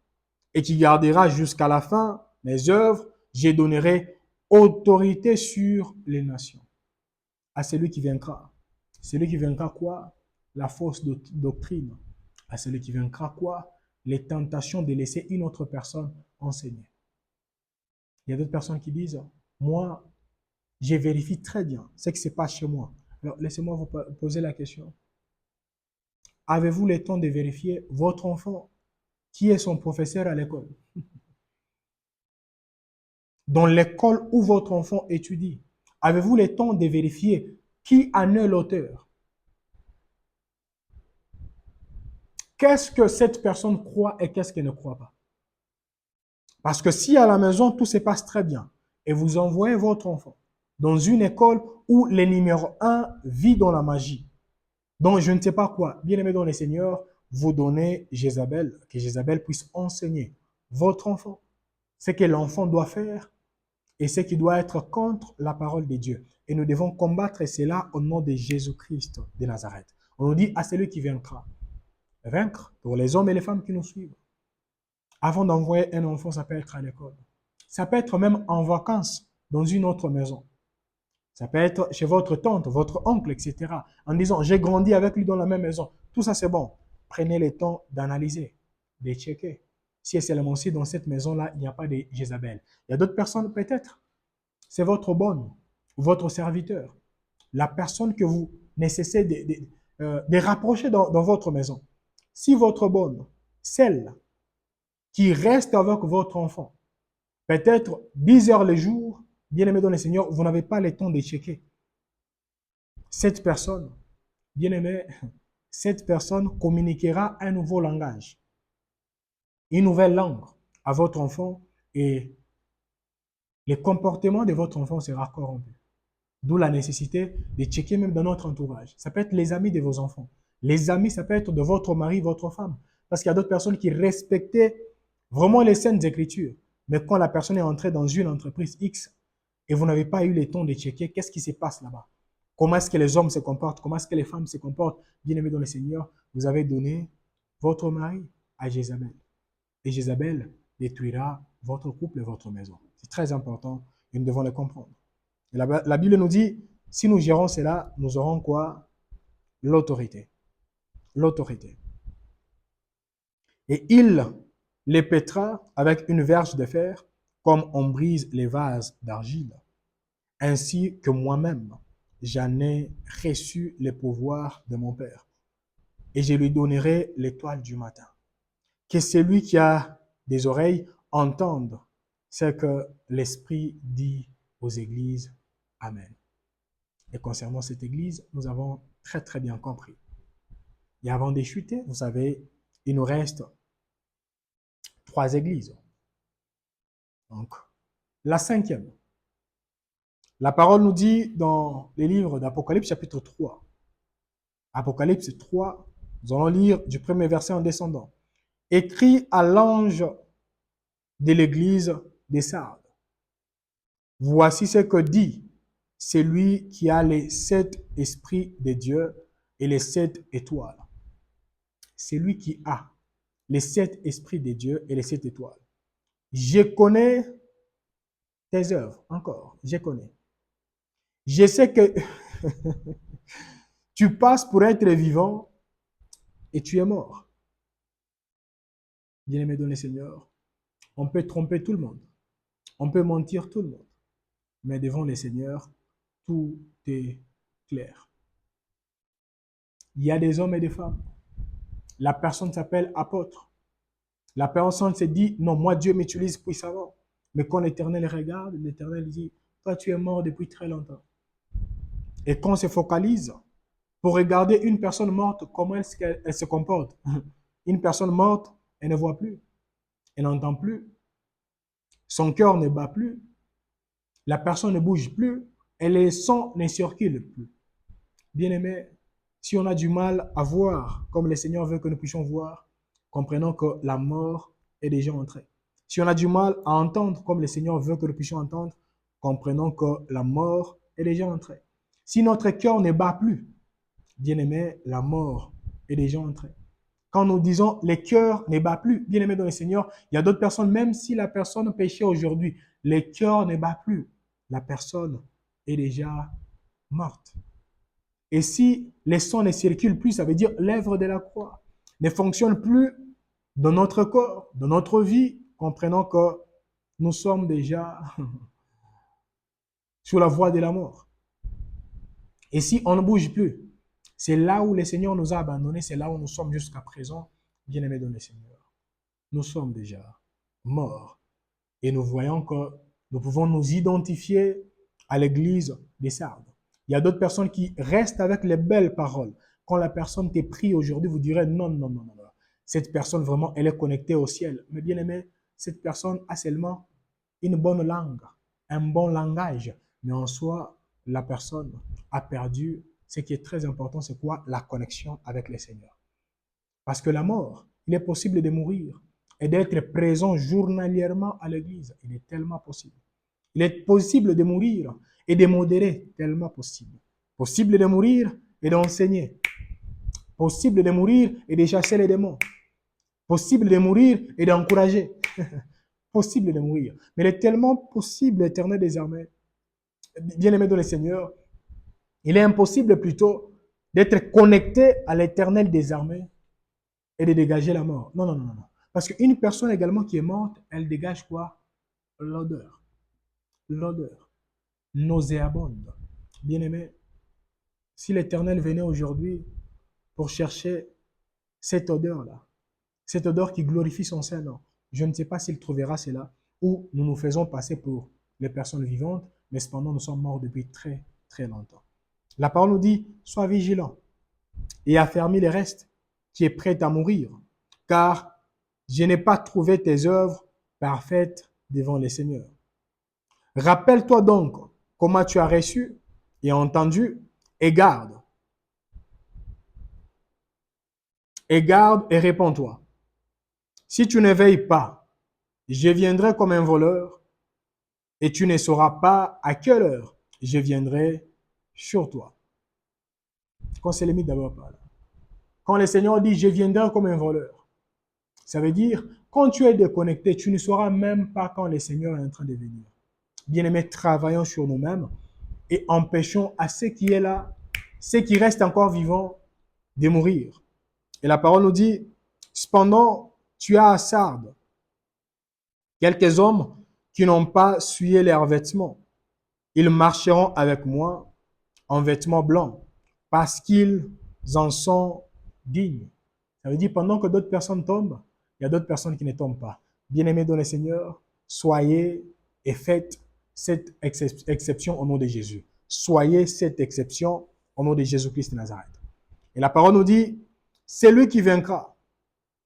et qui gardera jusqu'à la fin mes œuvres, je donnerai autorité sur les nations. À celui qui vaincra. Celui qui vaincra quoi? La fausse doctrine. À celui qui vaincra quoi? Les tentations de laisser une autre personne enseigner. Il y a d'autres personnes qui disent, moi, je vérifie très bien ce qui se passe chez moi. Alors, laissez-moi vous poser la question. Avez-vous le temps de vérifier votre enfant? Qui est son professeur à l'école? Dans l'école où votre enfant étudie, avez-vous le temps de vérifier qui en est l'auteur? Qu'est-ce que cette personne croit et qu'est-ce qu'elle ne croit pas? Parce que si à la maison, tout se passe très bien et vous envoyez votre enfant dans une école où le numéro 1 vit dans la magie, donc je ne sais pas quoi, bien aimé dans les seigneurs, vous donnez Jézabel, que Jézabel puisse enseigner votre enfant ce que l'enfant doit faire et ce qui doit être contre la parole de Dieu. Et nous devons combattre cela au nom de Jésus-Christ de Nazareth. On nous dit à celui qui vaincra. Vaincre pour les hommes et les femmes qui nous suivent. Avant d'envoyer un enfant, ça peut être à l'école. Ça peut être même en vacances dans une autre maison. Ça peut être chez votre tante, votre oncle, etc. En disant, j'ai grandi avec lui dans la même maison. Tout ça, c'est bon. Prenez le temps d'analyser, de checker. Si seulement aussi dans cette maison-là, il n'y a pas de Jézabel. Il y a d'autres personnes, peut-être. C'est votre bonne, votre serviteur. La personne que vous nécessitez de rapprocher dans votre maison. Si votre bonne, celle qui reste avec votre enfant, peut-être 10 heures le jour, bien aimé dans le Seigneur, vous n'avez pas le temps de checker. Cette personne, bien aimé, cette personne communiquera un nouveau langage, une nouvelle langue à votre enfant et le comportement de votre enfant sera corrompu. D'où la nécessité de checker même dans notre entourage. Ça peut être les amis de vos enfants. Les amis, ça peut être de votre mari, votre femme. Parce qu'il y a d'autres personnes qui respectaient vraiment les saintes écritures. Mais quand la personne est entrée dans une entreprise X et vous n'avez pas eu le temps de checker, qu'est-ce qui se passe là-bas? Comment est-ce que les hommes se comportent? Comment est-ce que les femmes se comportent? Bien aimés dans le Seigneur, vous avez donné votre mari à Jézabel. Et Jézabel détruira votre couple et votre maison. C'est très important et nous devons le comprendre. Et la Bible nous dit, si nous gérons cela, nous aurons quoi? L'autorité. L'autorité. Et il les pètera avec une verge de fer, comme on brise les vases d'argile. Ainsi que moi-même, j'en ai reçu le pouvoir de mon Père. Et je lui donnerai l'étoile du matin. que celui qui a des oreilles entende ce que l'Esprit dit aux églises. Amen. Et concernant cette église, nous avons très très bien compris. Et avant de chuter, vous savez, il nous reste 3 églises. Donc, la 5e. La parole nous dit dans les livres d'Apocalypse chapitre 3. Apocalypse 3, nous allons lire du premier verset en descendant. Écrit à l'ange de l'église des Sardes. Voici ce que dit celui qui a les 7 esprits de Dieu et les 7 étoiles. Celui qui a les 7 esprits de Dieu et les 7 étoiles. Je connais tes œuvres, encore, je connais. Je sais que tu passes pour être vivant et tu es mort. Bien-aimé dans le Seigneur, on peut tromper tout le monde. On peut mentir tout le monde. Mais devant le Seigneur, tout est clair. Il y a des hommes et des femmes. La personne s'appelle apôtre. La personne se dit, non, moi Dieu m'utilise puissamment. Mais quand l'Éternel regarde, l'Éternel dit, toi tu es mort depuis très longtemps. Et quand on se focalise pour regarder une personne morte, comment est-ce qu'elle se comporte? Une personne morte, elle ne voit plus, elle n'entend plus, son cœur ne bat plus, la personne ne bouge plus, et les sons ne circulent plus. Bien-aimé, si on a du mal à voir comme le Seigneur veut que nous puissions voir, comprenons que la mort est déjà entrée. Si on a du mal à entendre comme le Seigneur veut que nous puissions entendre, comprenons que la mort est déjà entrée. Si notre cœur ne bat plus, bien-aimé, la mort est déjà entrée. Quand nous disons les cœurs ne battent plus, bien-aimé dans le Seigneur, il y a d'autres personnes, même si la personne péchait aujourd'hui, les cœurs ne battent plus. La personne est déjà morte. Et si les sons ne circulent plus, ça veut dire l'œuvre de la croix ne fonctionne plus dans notre corps, dans notre vie, comprenant que nous sommes déjà sur la voie de la mort. Et si on ne bouge plus, c'est là où le Seigneur nous a abandonnés, c'est là où nous sommes jusqu'à présent, bien-aimés dans le Seigneur. Nous sommes déjà morts. Et nous voyons que nous pouvons nous identifier à l'église des Sardes. Il y a d'autres personnes qui restent avec les belles paroles. Quand la personne t'est prise aujourd'hui, vous direz non, non, non, non, non. Cette personne vraiment, elle est connectée au ciel. Mais bien aimé, cette personne a seulement une bonne langue, un bon langage. Mais en soi, la personne a perdu. Ce qui est très important, c'est quoi? La connexion avec le Seigneur. Parce que la mort, il est possible de mourir et d'être présent journalièrement à l'église. Il est tellement possible. Il est possible de mourir et de modérer, tellement possible. Possible de mourir et d'enseigner. Possible de mourir et de chasser les démons. Possible de mourir et d'encourager. Possible de mourir. Mais il est tellement possible, l'Éternel des armées, bien-aimé dans le Seigneur, il est impossible plutôt d'être connecté à l'Éternel des armées et de dégager la mort. Non, non, non, non. Parce qu'une personne également qui est morte, elle dégage quoi? L'odeur. L'odeur. Nauséabonde. Bien-aimé, si l'Éternel venait aujourd'hui pour chercher cette odeur-là, cette odeur qui glorifie son Saint-Nom, je ne sais pas s'il trouvera cela, ou nous nous faisons passer pour les personnes vivantes, mais cependant nous sommes morts depuis très, très longtemps. La parole nous dit, sois vigilant et affermis les restes, qui est prêt à mourir, car je n'ai pas trouvé tes œuvres parfaites devant le Seigneur. Rappelle-toi donc comment tu as reçu et entendu, et garde. Et garde et réponds-toi. Si tu ne veilles pas, je viendrai comme un voleur, et tu ne sauras pas à quelle heure je viendrai sur toi. Qu'on se limite d'abord par là. Quand le Seigneur dit, je viendrai comme un voleur, ça veut dire, quand tu es déconnecté, tu ne sauras même pas quand le Seigneur est en train de venir. Bien-aimés, travaillons sur nous-mêmes et empêchons à ceux qui est là, ceux qui restent encore vivants, de mourir. Et la parole nous dit, cependant, tu as à Sardes quelques hommes qui n'ont pas souillé leurs vêtements. Ils marcheront avec moi en vêtements blancs parce qu'ils en sont dignes. Ça veut dire, pendant que d'autres personnes tombent, il y a d'autres personnes qui ne tombent pas. Bien-aimés dans le Seigneur, soyez et faites cette exception au nom de Jésus. Soyez cette exception au nom de Jésus-Christ de Nazareth. Et la parole nous dit, celui qui vaincra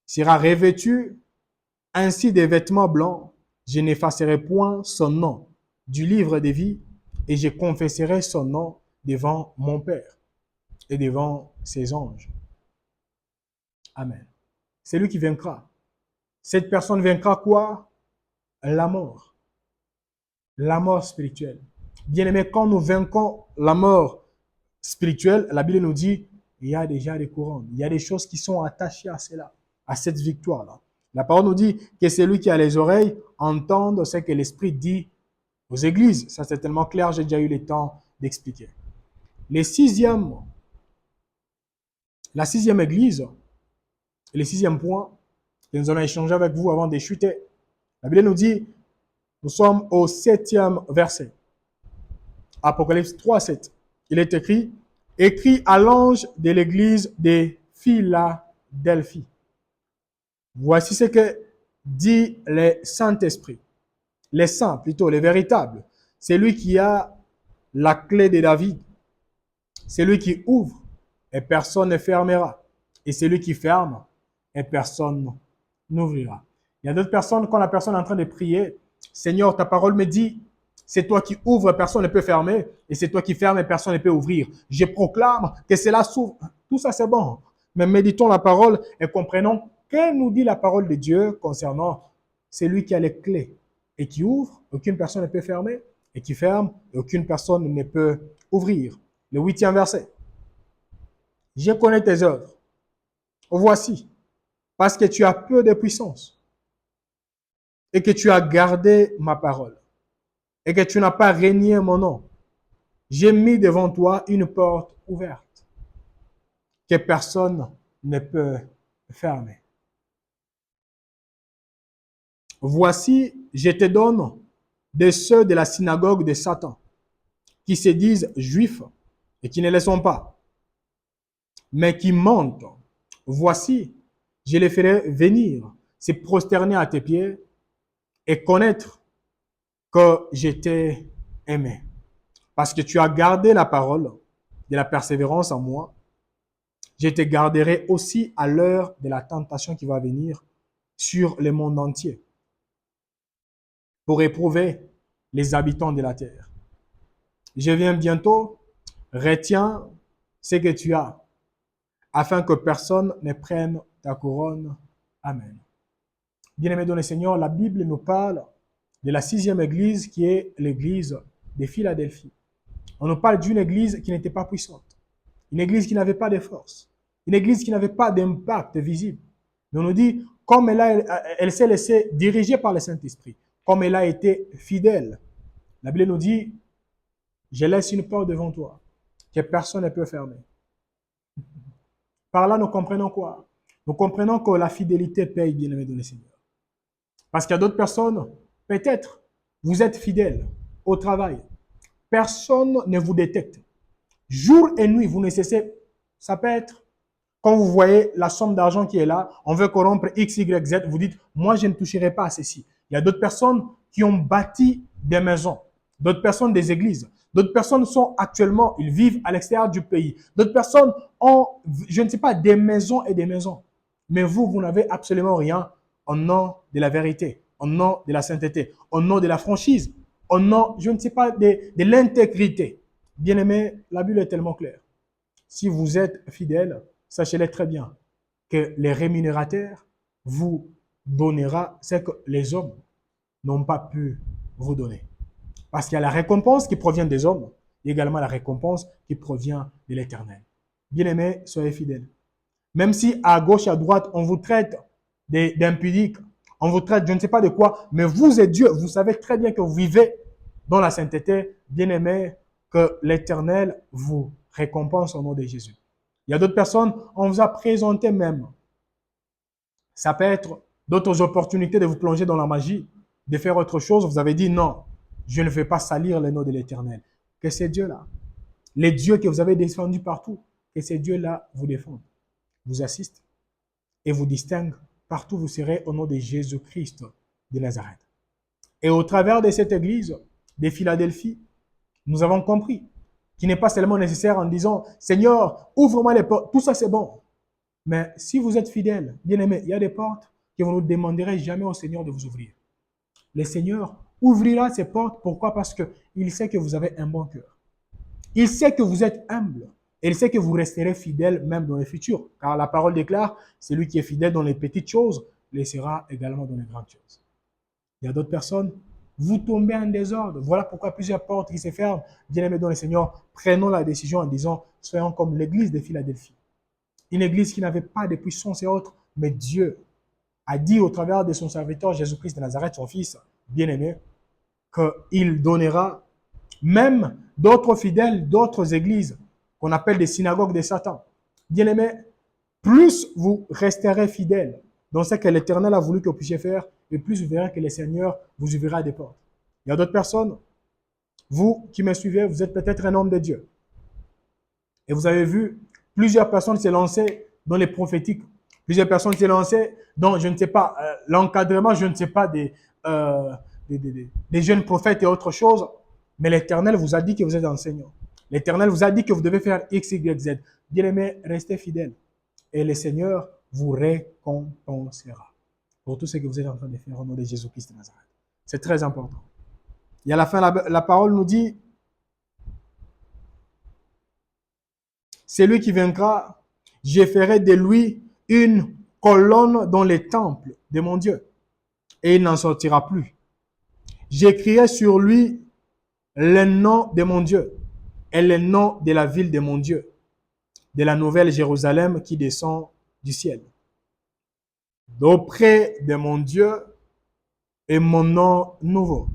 sera revêtu ainsi des vêtements blancs. Je n'effacerai point son nom du livre de vie et je confesserai son nom devant mon Père et devant ses anges. Amen. C'est lui qui vaincra. Cette personne vaincra quoi? La mort. La mort spirituelle. Bien-aimés, quand nous vaincons la mort spirituelle, la Bible nous dit, il y a déjà des couronnes. Il y a des choses qui sont attachées à cela, à cette victoire-là. La parole nous dit que celui qui a les oreilles entende ce que l'Esprit dit aux églises. Ça, c'est tellement clair, j'ai déjà eu le temps d'expliquer. La sixième église, et le sixième point que nous allons échanger avec vous avant de chuter. La Bible nous dit, nous sommes au 7e verset. Apocalypse 3, 7. Il est écrit, écrit à l'ange de l'église de Philadelphie. Voici ce que dit le Saint-Esprit. Les saints, plutôt, les véritables. C'est lui qui a la clé de David. C'est lui qui ouvre et personne ne fermera. Et c'est lui qui ferme et personne n'ouvrira. Il y a d'autres personnes, quand la personne est en train de prier, Seigneur, ta parole me dit, c'est toi qui ouvres, personne ne peut fermer, et c'est toi qui fermes et personne ne peut ouvrir. Je proclame que cela s'ouvre. Tout ça, c'est bon. Mais méditons la parole et comprenons que nous dit la parole de Dieu concernant celui qui a les clés et qui ouvre, aucune personne ne peut fermer, et qui ferme, et aucune personne ne peut ouvrir. Le 8e verset. Je connais tes œuvres. Voici, parce que tu as peu de puissance et que tu as gardé ma parole et que tu n'as pas renié mon nom. J'ai mis devant toi une porte ouverte que personne ne peut fermer. Voici, je te donne de ceux de la synagogue de Satan qui se disent juifs et qui ne le sont pas, mais qui mentent. Voici, je les ferai venir, se prosterner à tes pieds et connaître que je t'ai aimé. Parce que tu as gardé la parole de la persévérance en moi, je te garderai aussi à l'heure de la tentation qui va venir sur le monde entier pour éprouver les habitants de la terre. Je viens bientôt, retiens ce que tu as, afin que personne ne prenne ta couronne. Amen. Bien-aimés dans le Seigneur, la Bible nous parle de la 6e église qui est l'église de Philadelphie. On nous parle d'une église qui n'était pas puissante, une église qui n'avait pas de force, une église qui n'avait pas d'impact visible. Mais on nous dit, comme elle s'est laissée diriger par le Saint-Esprit, comme elle a été fidèle. La Bible nous dit, je laisse une porte devant toi que personne ne peut fermer. Par là, nous comprenons quoi? Nous comprenons que la fidélité paye, bien-aimés dans le Seigneur. Parce qu'il y a d'autres personnes, peut-être, vous êtes fidèles au travail. Personne ne vous détecte. Jour et nuit, vous ne cessez. Ça peut être, quand vous voyez la somme d'argent qui est là, on veut corrompre X, Y, Z, vous dites, moi, je ne toucherai pas à ceci. Il y a d'autres personnes qui ont bâti des maisons, d'autres personnes des églises. D'autres personnes sont actuellement, ils vivent à l'extérieur du pays. D'autres personnes ont, je ne sais pas, des maisons et des maisons. Mais vous, vous n'avez absolument rien au nom de la vérité, au nom de la sainteté, au nom de la franchise, au nom, je ne sais pas, de l'intégrité. Bien-aimé, la Bible est tellement claire. Si vous êtes fidèle, sachez-le très bien que les rémunérateurs vous donnera ce que les hommes n'ont pas pu vous donner. Parce qu'il y a la récompense qui provient des hommes, et également la récompense qui provient de l'Éternel. Bien-aimés, soyez fidèles. Même si à gauche et à droite, on vous traite d'impudiques, on vous traite je ne sais pas de quoi, mais vous et Dieu, vous savez très bien que vous vivez dans la sainteté. Bien-aimés, que l'Éternel vous récompense au nom de Jésus. Il y a d'autres personnes, on vous a présenté même. Ça peut être d'autres opportunités de vous plonger dans la magie, de faire autre chose. Vous avez dit non, je ne vais pas salir le nom de l'Éternel. Que ces dieux-là, les dieux que vous avez défendus partout, que ces dieux-là vous défendent, vous assistent et vous distinguent partout vous serez au nom de Jésus-Christ de Nazareth. Et au travers de cette église de Philadelphie, nous avons compris qu'il n'est pas seulement nécessaire en disant « Seigneur, ouvre-moi les portes ». Tout ça, c'est bon. Mais si vous êtes fidèle, bien-aimé, il y a des portes que vous ne demanderez jamais au Seigneur de vous ouvrir. Le Seigneur ouvrira ces portes. Pourquoi? Parce qu'il sait que vous avez un bon cœur. Il sait que vous êtes humble. Et il sait que vous resterez fidèle même dans le futur. Car la parole déclare, celui qui est fidèle dans les petites choses, le sera également dans les grandes choses. Il y a d'autres personnes, vous tombez en désordre. Voilà pourquoi plusieurs portes qui se ferment. Bien-aimés dans le Seigneur, prenons la décision en disant, soyons comme l'église de Philadelphie. Une église qui n'avait pas de puissance et autres, mais Dieu a dit au travers de son serviteur Jésus-Christ de Nazareth, son fils bien-aimé, qu'il donnera même d'autres fidèles, d'autres églises, qu'on appelle des synagogues de Satan. Bien-aimé, plus vous resterez fidèles dans ce que l'Éternel a voulu que vous puissiez faire, et plus vous verrez que le Seigneur vous ouvrira des portes. Il y a d'autres personnes, vous qui me suivez, vous êtes peut-être un homme de Dieu. Et vous avez vu plusieurs personnes se lancer dans les prophétiques. Plusieurs personnes se lancer dans, je ne sais pas, l'encadrement, je ne sais pas, des jeunes prophètes et autre chose. Mais l'Éternel vous a dit que vous êtes enseignant. L'Éternel vous a dit que vous devez faire X, Y, Z. Bien-aimés, restez fidèles. Et le Seigneur vous récompensera pour tout ce que vous êtes en train de faire au nom de Jésus-Christ de Nazareth. C'est très important. Et à la fin, la parole nous dit, c'est lui qui vaincra, je ferai de lui une colonne dans les temples de mon Dieu, et il n'en sortira plus. J'écrirai sur lui le nom de mon Dieu et le nom de la ville de mon Dieu, de la nouvelle Jérusalem qui descend du ciel. D'auprès de mon Dieu et mon nom nouveau.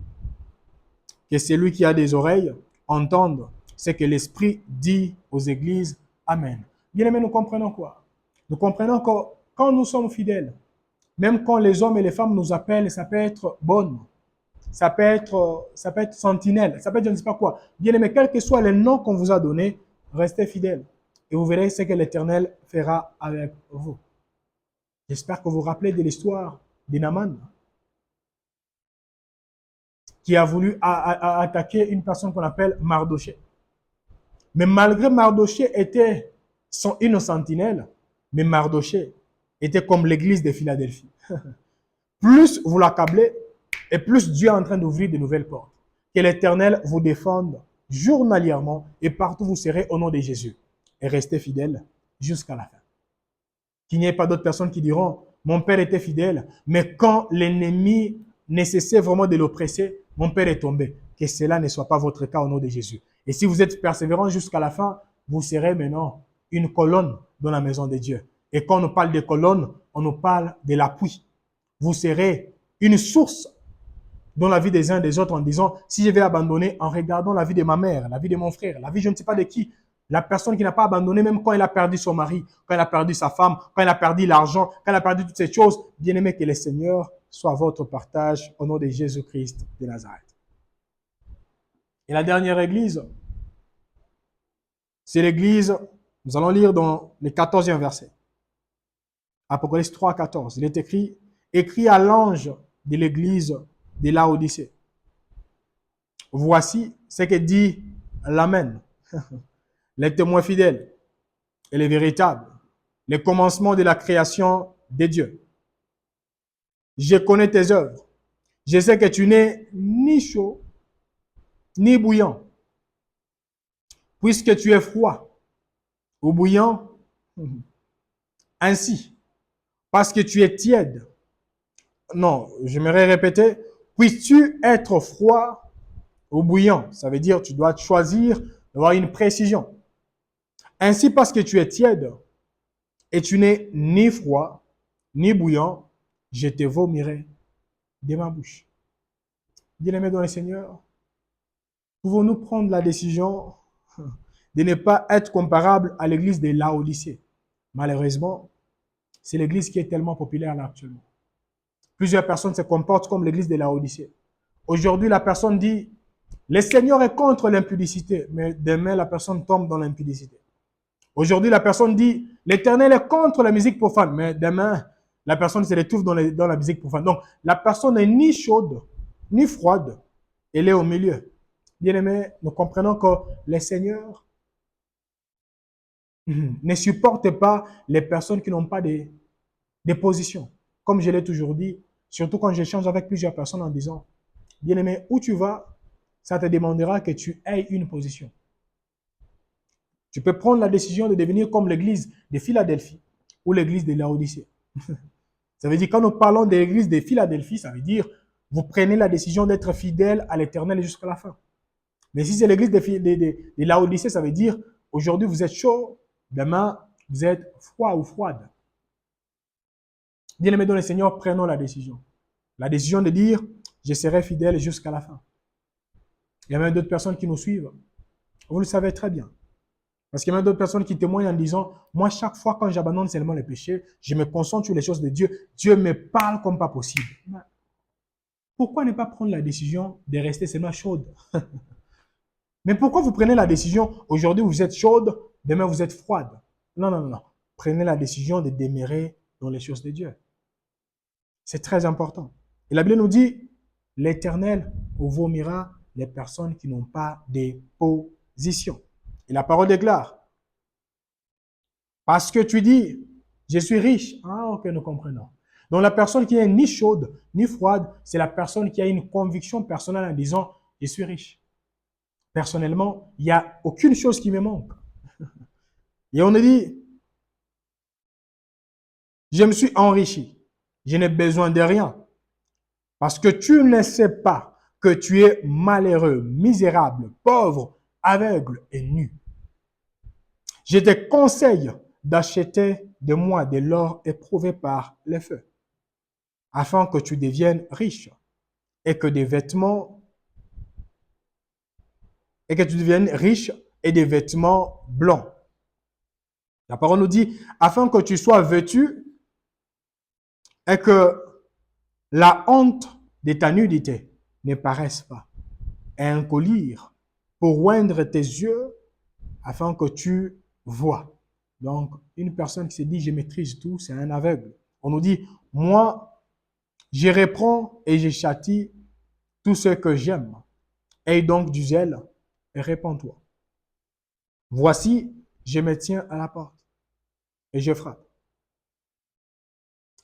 Que celui qui a des oreilles entende ce que l'Esprit dit aux églises. Amen. Bien-aimés, nous comprenons quoi? Nous comprenons que quand nous sommes fidèles, même quand les hommes et les femmes nous appellent, ça peut être bonne, ça peut être sentinelle, ça peut être je ne sais pas quoi. Bien-aimés, quel que soit le nom qu'on vous a donné, restez fidèles. Et vous verrez ce que l'Éternel fera avec vous. J'espère que vous vous rappelez de l'histoire de Naaman, qui a voulu attaquer une personne qu'on appelle Mardoché. Mais malgré Mardoché était une sentinelle, mais Mardoché était comme l'église de Philadelphie. Plus vous l'accablez, et plus Dieu est en train d'ouvrir de nouvelles portes. Que l'Éternel vous défende journalièrement et partout vous serez au nom de Jésus. Et restez fidèles jusqu'à la fin. Qu'il n'y ait pas d'autres personnes qui diront, mon père était fidèle, mais quand l'ennemi nécessitait vraiment de l'oppresser, mon père est tombé. Que cela ne soit pas votre cas au nom de Jésus. Et si vous êtes persévérant jusqu'à la fin, vous serez maintenant une colonne dans la maison de Dieu. Et quand on nous parle de colonne, on nous parle de l'appui. Vous serez une source dans la vie des uns et des autres en disant, si je vais abandonner en regardant la vie de ma mère, la vie de mon frère, la vie je ne sais pas de qui, la personne qui n'a pas abandonné même quand elle a perdu son mari, quand elle a perdu sa femme, quand elle a perdu l'argent, quand elle a perdu toutes ces choses, bien aimé que le Seigneur soit votre partage au nom de Jésus-Christ de Nazareth. Et la dernière église, c'est l'église, nous allons lire dans le 14e verset. Apocalypse 3, 14. Il est écrit à l'ange de l'église de Laodicée. Voici ce que dit l'Amen, les témoins fidèles et les véritables, le commencement de la création des dieux. Je connais tes œuvres. Je sais que tu n'es ni chaud, ni bouillant. Puisque tu es froid ou bouillant, ainsi, parce que tu es tiède. Non, j'aimerais répéter, puisses-tu être froid ou bouillant? Ça veut dire que tu dois choisir d'avoir une précision. Ainsi, parce que tu es tiède et tu n'es ni froid ni bouillant, je te vomirai de ma bouche. Bien-aimés dans le Seigneur, pouvons-nous prendre la décision de ne pas être comparable à l'église de Laodicée? Malheureusement, c'est l'église qui est tellement populaire là actuellement. Plusieurs personnes se comportent comme l'église de Laodicée. Aujourd'hui, la personne dit, le Seigneur est contre l'impudicité, mais demain, la personne tombe dans l'impudicité. Aujourd'hui, la personne dit, l'Éternel est contre la musique profane, mais demain, la personne se retrouve dans la musique profane. Donc, la personne n'est ni chaude, ni froide. Elle est au milieu. Bien-aimés, nous comprenons que les seigneurs ne supportent pas les personnes qui n'ont pas des positions. Comme je l'ai toujours dit, surtout quand j'échange avec plusieurs personnes en disant, bien-aimé, où tu vas, ça te demandera que tu aies une position. Tu peux prendre la décision de devenir comme l'église de Philadelphie ou l'église de Laodicée. Ça veut dire, quand nous parlons de l'église de Philadelphie, ça veut dire, vous prenez la décision d'être fidèle à l'éternel jusqu'à la fin. Mais si c'est l'église de Laodicée, ça veut dire, aujourd'hui vous êtes chaud, demain vous êtes froid ou froide. Bien-aimés dans le Seigneur, prenons la décision. La décision de dire, je serai fidèle jusqu'à la fin. Il y a même d'autres personnes qui nous suivent. Vous le savez très bien. Parce qu'il y a même d'autres personnes qui témoignent en disant, moi, chaque fois quand j'abandonne seulement les péchés, je me concentre sur les choses de Dieu. Dieu me parle comme pas possible. Pourquoi ne pas prendre la décision de rester seulement chaude? Mais pourquoi vous prenez la décision, aujourd'hui vous êtes chaude, demain vous êtes froide? Non, non, non. Prenez la décision de demeurer dans les choses de Dieu. C'est très important. Et la Bible nous dit, l'Éternel vomira les personnes qui n'ont pas de position. Et la parole déclare, parce que tu dis, je suis riche. Ah, ok, nous comprenons. Donc la personne qui est ni chaude, ni froide, c'est la personne qui a une conviction personnelle en disant, je suis riche. Personnellement, il n'y a aucune chose qui me manque. Et on a dit, je me suis enrichi. Je n'ai besoin de rien. Parce que tu ne sais pas que tu es malheureux, misérable, pauvre, aveugle et nu. Je te conseille d'acheter de moi de l'or éprouvé par le feu, afin que tu deviennes riche et que des vêtements et que tu deviennes riche et des vêtements blancs. La parole nous dit, afin que tu sois vêtu et que la honte de ta nudité ne paraisse pas. Et un collier pour oindre tes yeux afin que tu vois. Donc, une personne qui se dit, je maîtrise tout, c'est un aveugle. On nous dit, moi, je reprends et je châtie tout ce que j'aime. Aie donc du zèle et répands-toi. Voici, je me tiens à la porte et je frappe.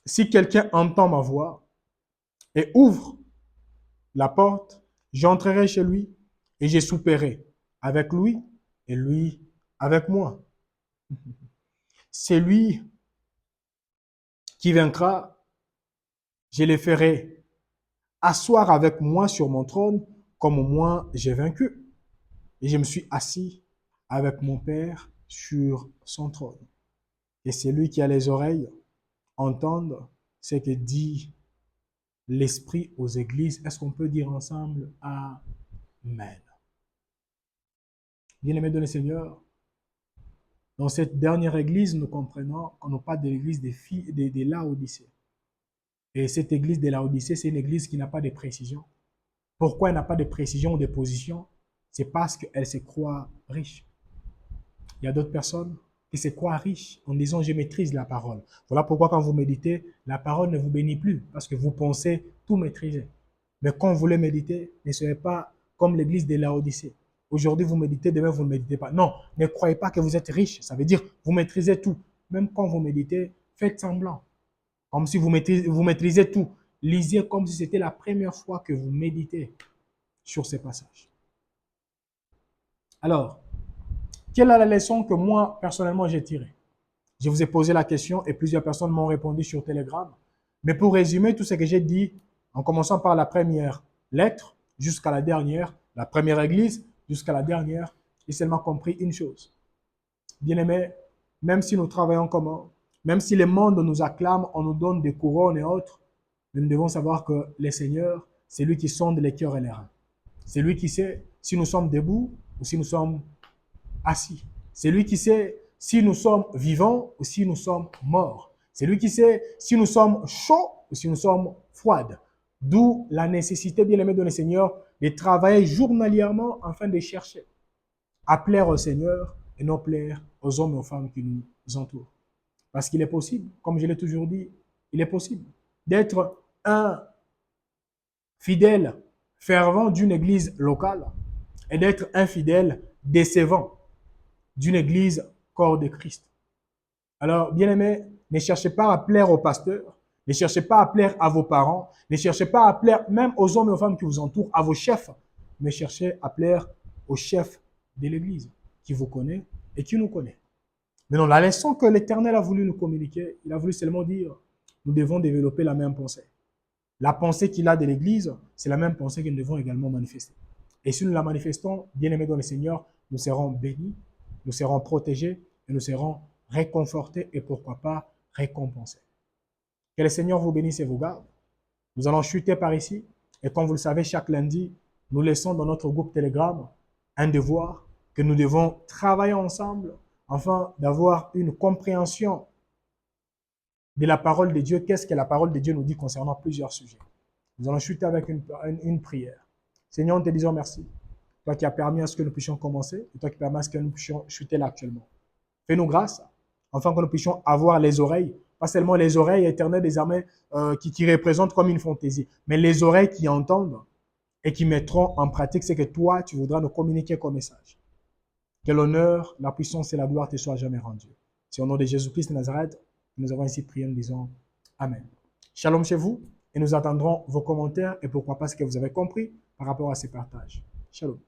Si quelqu'un entend ma voix et ouvre la porte, j'entrerai chez lui et je souperai avec lui et lui avec moi. C'est lui qui vaincra, je le ferai asseoir avec moi sur mon trône comme moi j'ai vaincu. Et je me suis assis avec mon Père sur son trône. Et c'est lui qui a les oreilles, entende ce que dit l'Esprit aux églises. Est-ce qu'on peut dire ensemble Amen? Bien-aimés de le Seigneur, dans cette dernière église, nous comprenons qu'on nous parle de l'église des Laodicées. Et cette église de Laodicée, c'est une église qui n'a pas de précision. Pourquoi elle n'a pas de précision ou de position? C'est parce qu'elle se croit riche. Il y a d'autres personnes qui se croient riches en disant je maîtrise la parole. Voilà pourquoi quand vous méditez, la parole ne vous bénit plus parce que vous pensez tout maîtriser. Mais quand vous le méditez, ne soyez pas comme l'église de Laodicée. Aujourd'hui, vous méditez, demain, vous ne méditez pas. Non, ne croyez pas que vous êtes riche. Ça veut dire vous maîtrisez tout. Même quand vous méditez, faites semblant. Comme si vous maîtrisez tout. Lisez comme si c'était la première fois que vous méditez sur ces passages. Alors, quelle est la leçon que moi, personnellement, j'ai tirée? Je vous ai posé la question et plusieurs personnes m'ont répondu sur Telegram. Mais pour résumer tout ce que j'ai dit, en commençant par la première lettre jusqu'à la dernière, la première église jusqu'à la dernière, j'ai seulement compris une chose. Bien-aimés, même si nous travaillons comment, même si le monde nous acclame, on nous donne des couronnes et autres, nous devons savoir que le Seigneur, c'est lui qui sonde les cœurs et les reins. C'est lui qui sait si nous sommes debout ou si nous sommes assis. C'est lui qui sait si nous sommes vivants ou si nous sommes morts. C'est lui qui sait si nous sommes chauds ou si nous sommes froides. D'où la nécessité, bien aimé de le Seigneur, de travailler journalièrement afin de chercher à plaire au Seigneur et non plaire aux hommes et aux femmes qui nous entourent. Parce qu'il est possible, comme je l'ai toujours dit, Il est possible d'être un fidèle fervent d'une église locale et d'être un fidèle décevant d'une église corps de Christ. Alors, bien aimés, ne cherchez pas à plaire au pasteur, ne cherchez pas à plaire à vos parents, ne cherchez pas à plaire même aux hommes et aux femmes qui vous entourent, à vos chefs, mais cherchez à plaire au chef de l'église qui vous connaît et qui nous connaît. Maintenant, la leçon que l'Éternel a voulu nous communiquer, il a voulu seulement dire, nous devons développer la même pensée. La pensée qu'il a de l'Église, c'est la même pensée que nous devons également manifester. Et si nous la manifestons, bien-aimés dans le Seigneur, nous serons bénis, nous serons protégés et nous serons réconfortés et pourquoi pas récompensés. Que le Seigneur vous bénisse et vous garde. Nous allons chuter par ici et comme vous le savez, chaque lundi, nous laissons dans notre groupe Telegram un devoir que nous devons travailler ensemble afin d'avoir une compréhension de la parole de Dieu. Qu'est-ce que la parole de Dieu nous dit concernant plusieurs sujets? Nous allons chuter avec une prière. Seigneur, nous te disons merci. Toi qui as permis à ce que nous puissions commencer et toi qui permets à ce que nous puissions chuter là actuellement. Fais-nous grâce, afin que nous puissions avoir les oreilles, pas seulement les oreilles éternelles désormais qui représentent comme une fantaisie, mais les oreilles qui entendent et qui mettront en pratique ce que toi, tu voudras nous communiquer comme message. Que l'honneur, la puissance et la gloire te soient jamais rendues. C'est au nom de Jésus-Christ de Nazareth, nous avons ainsi prié, nous disons Amen. Shalom chez vous et nous attendrons vos commentaires et pourquoi pas ce que vous avez compris par rapport à ces partages. Shalom.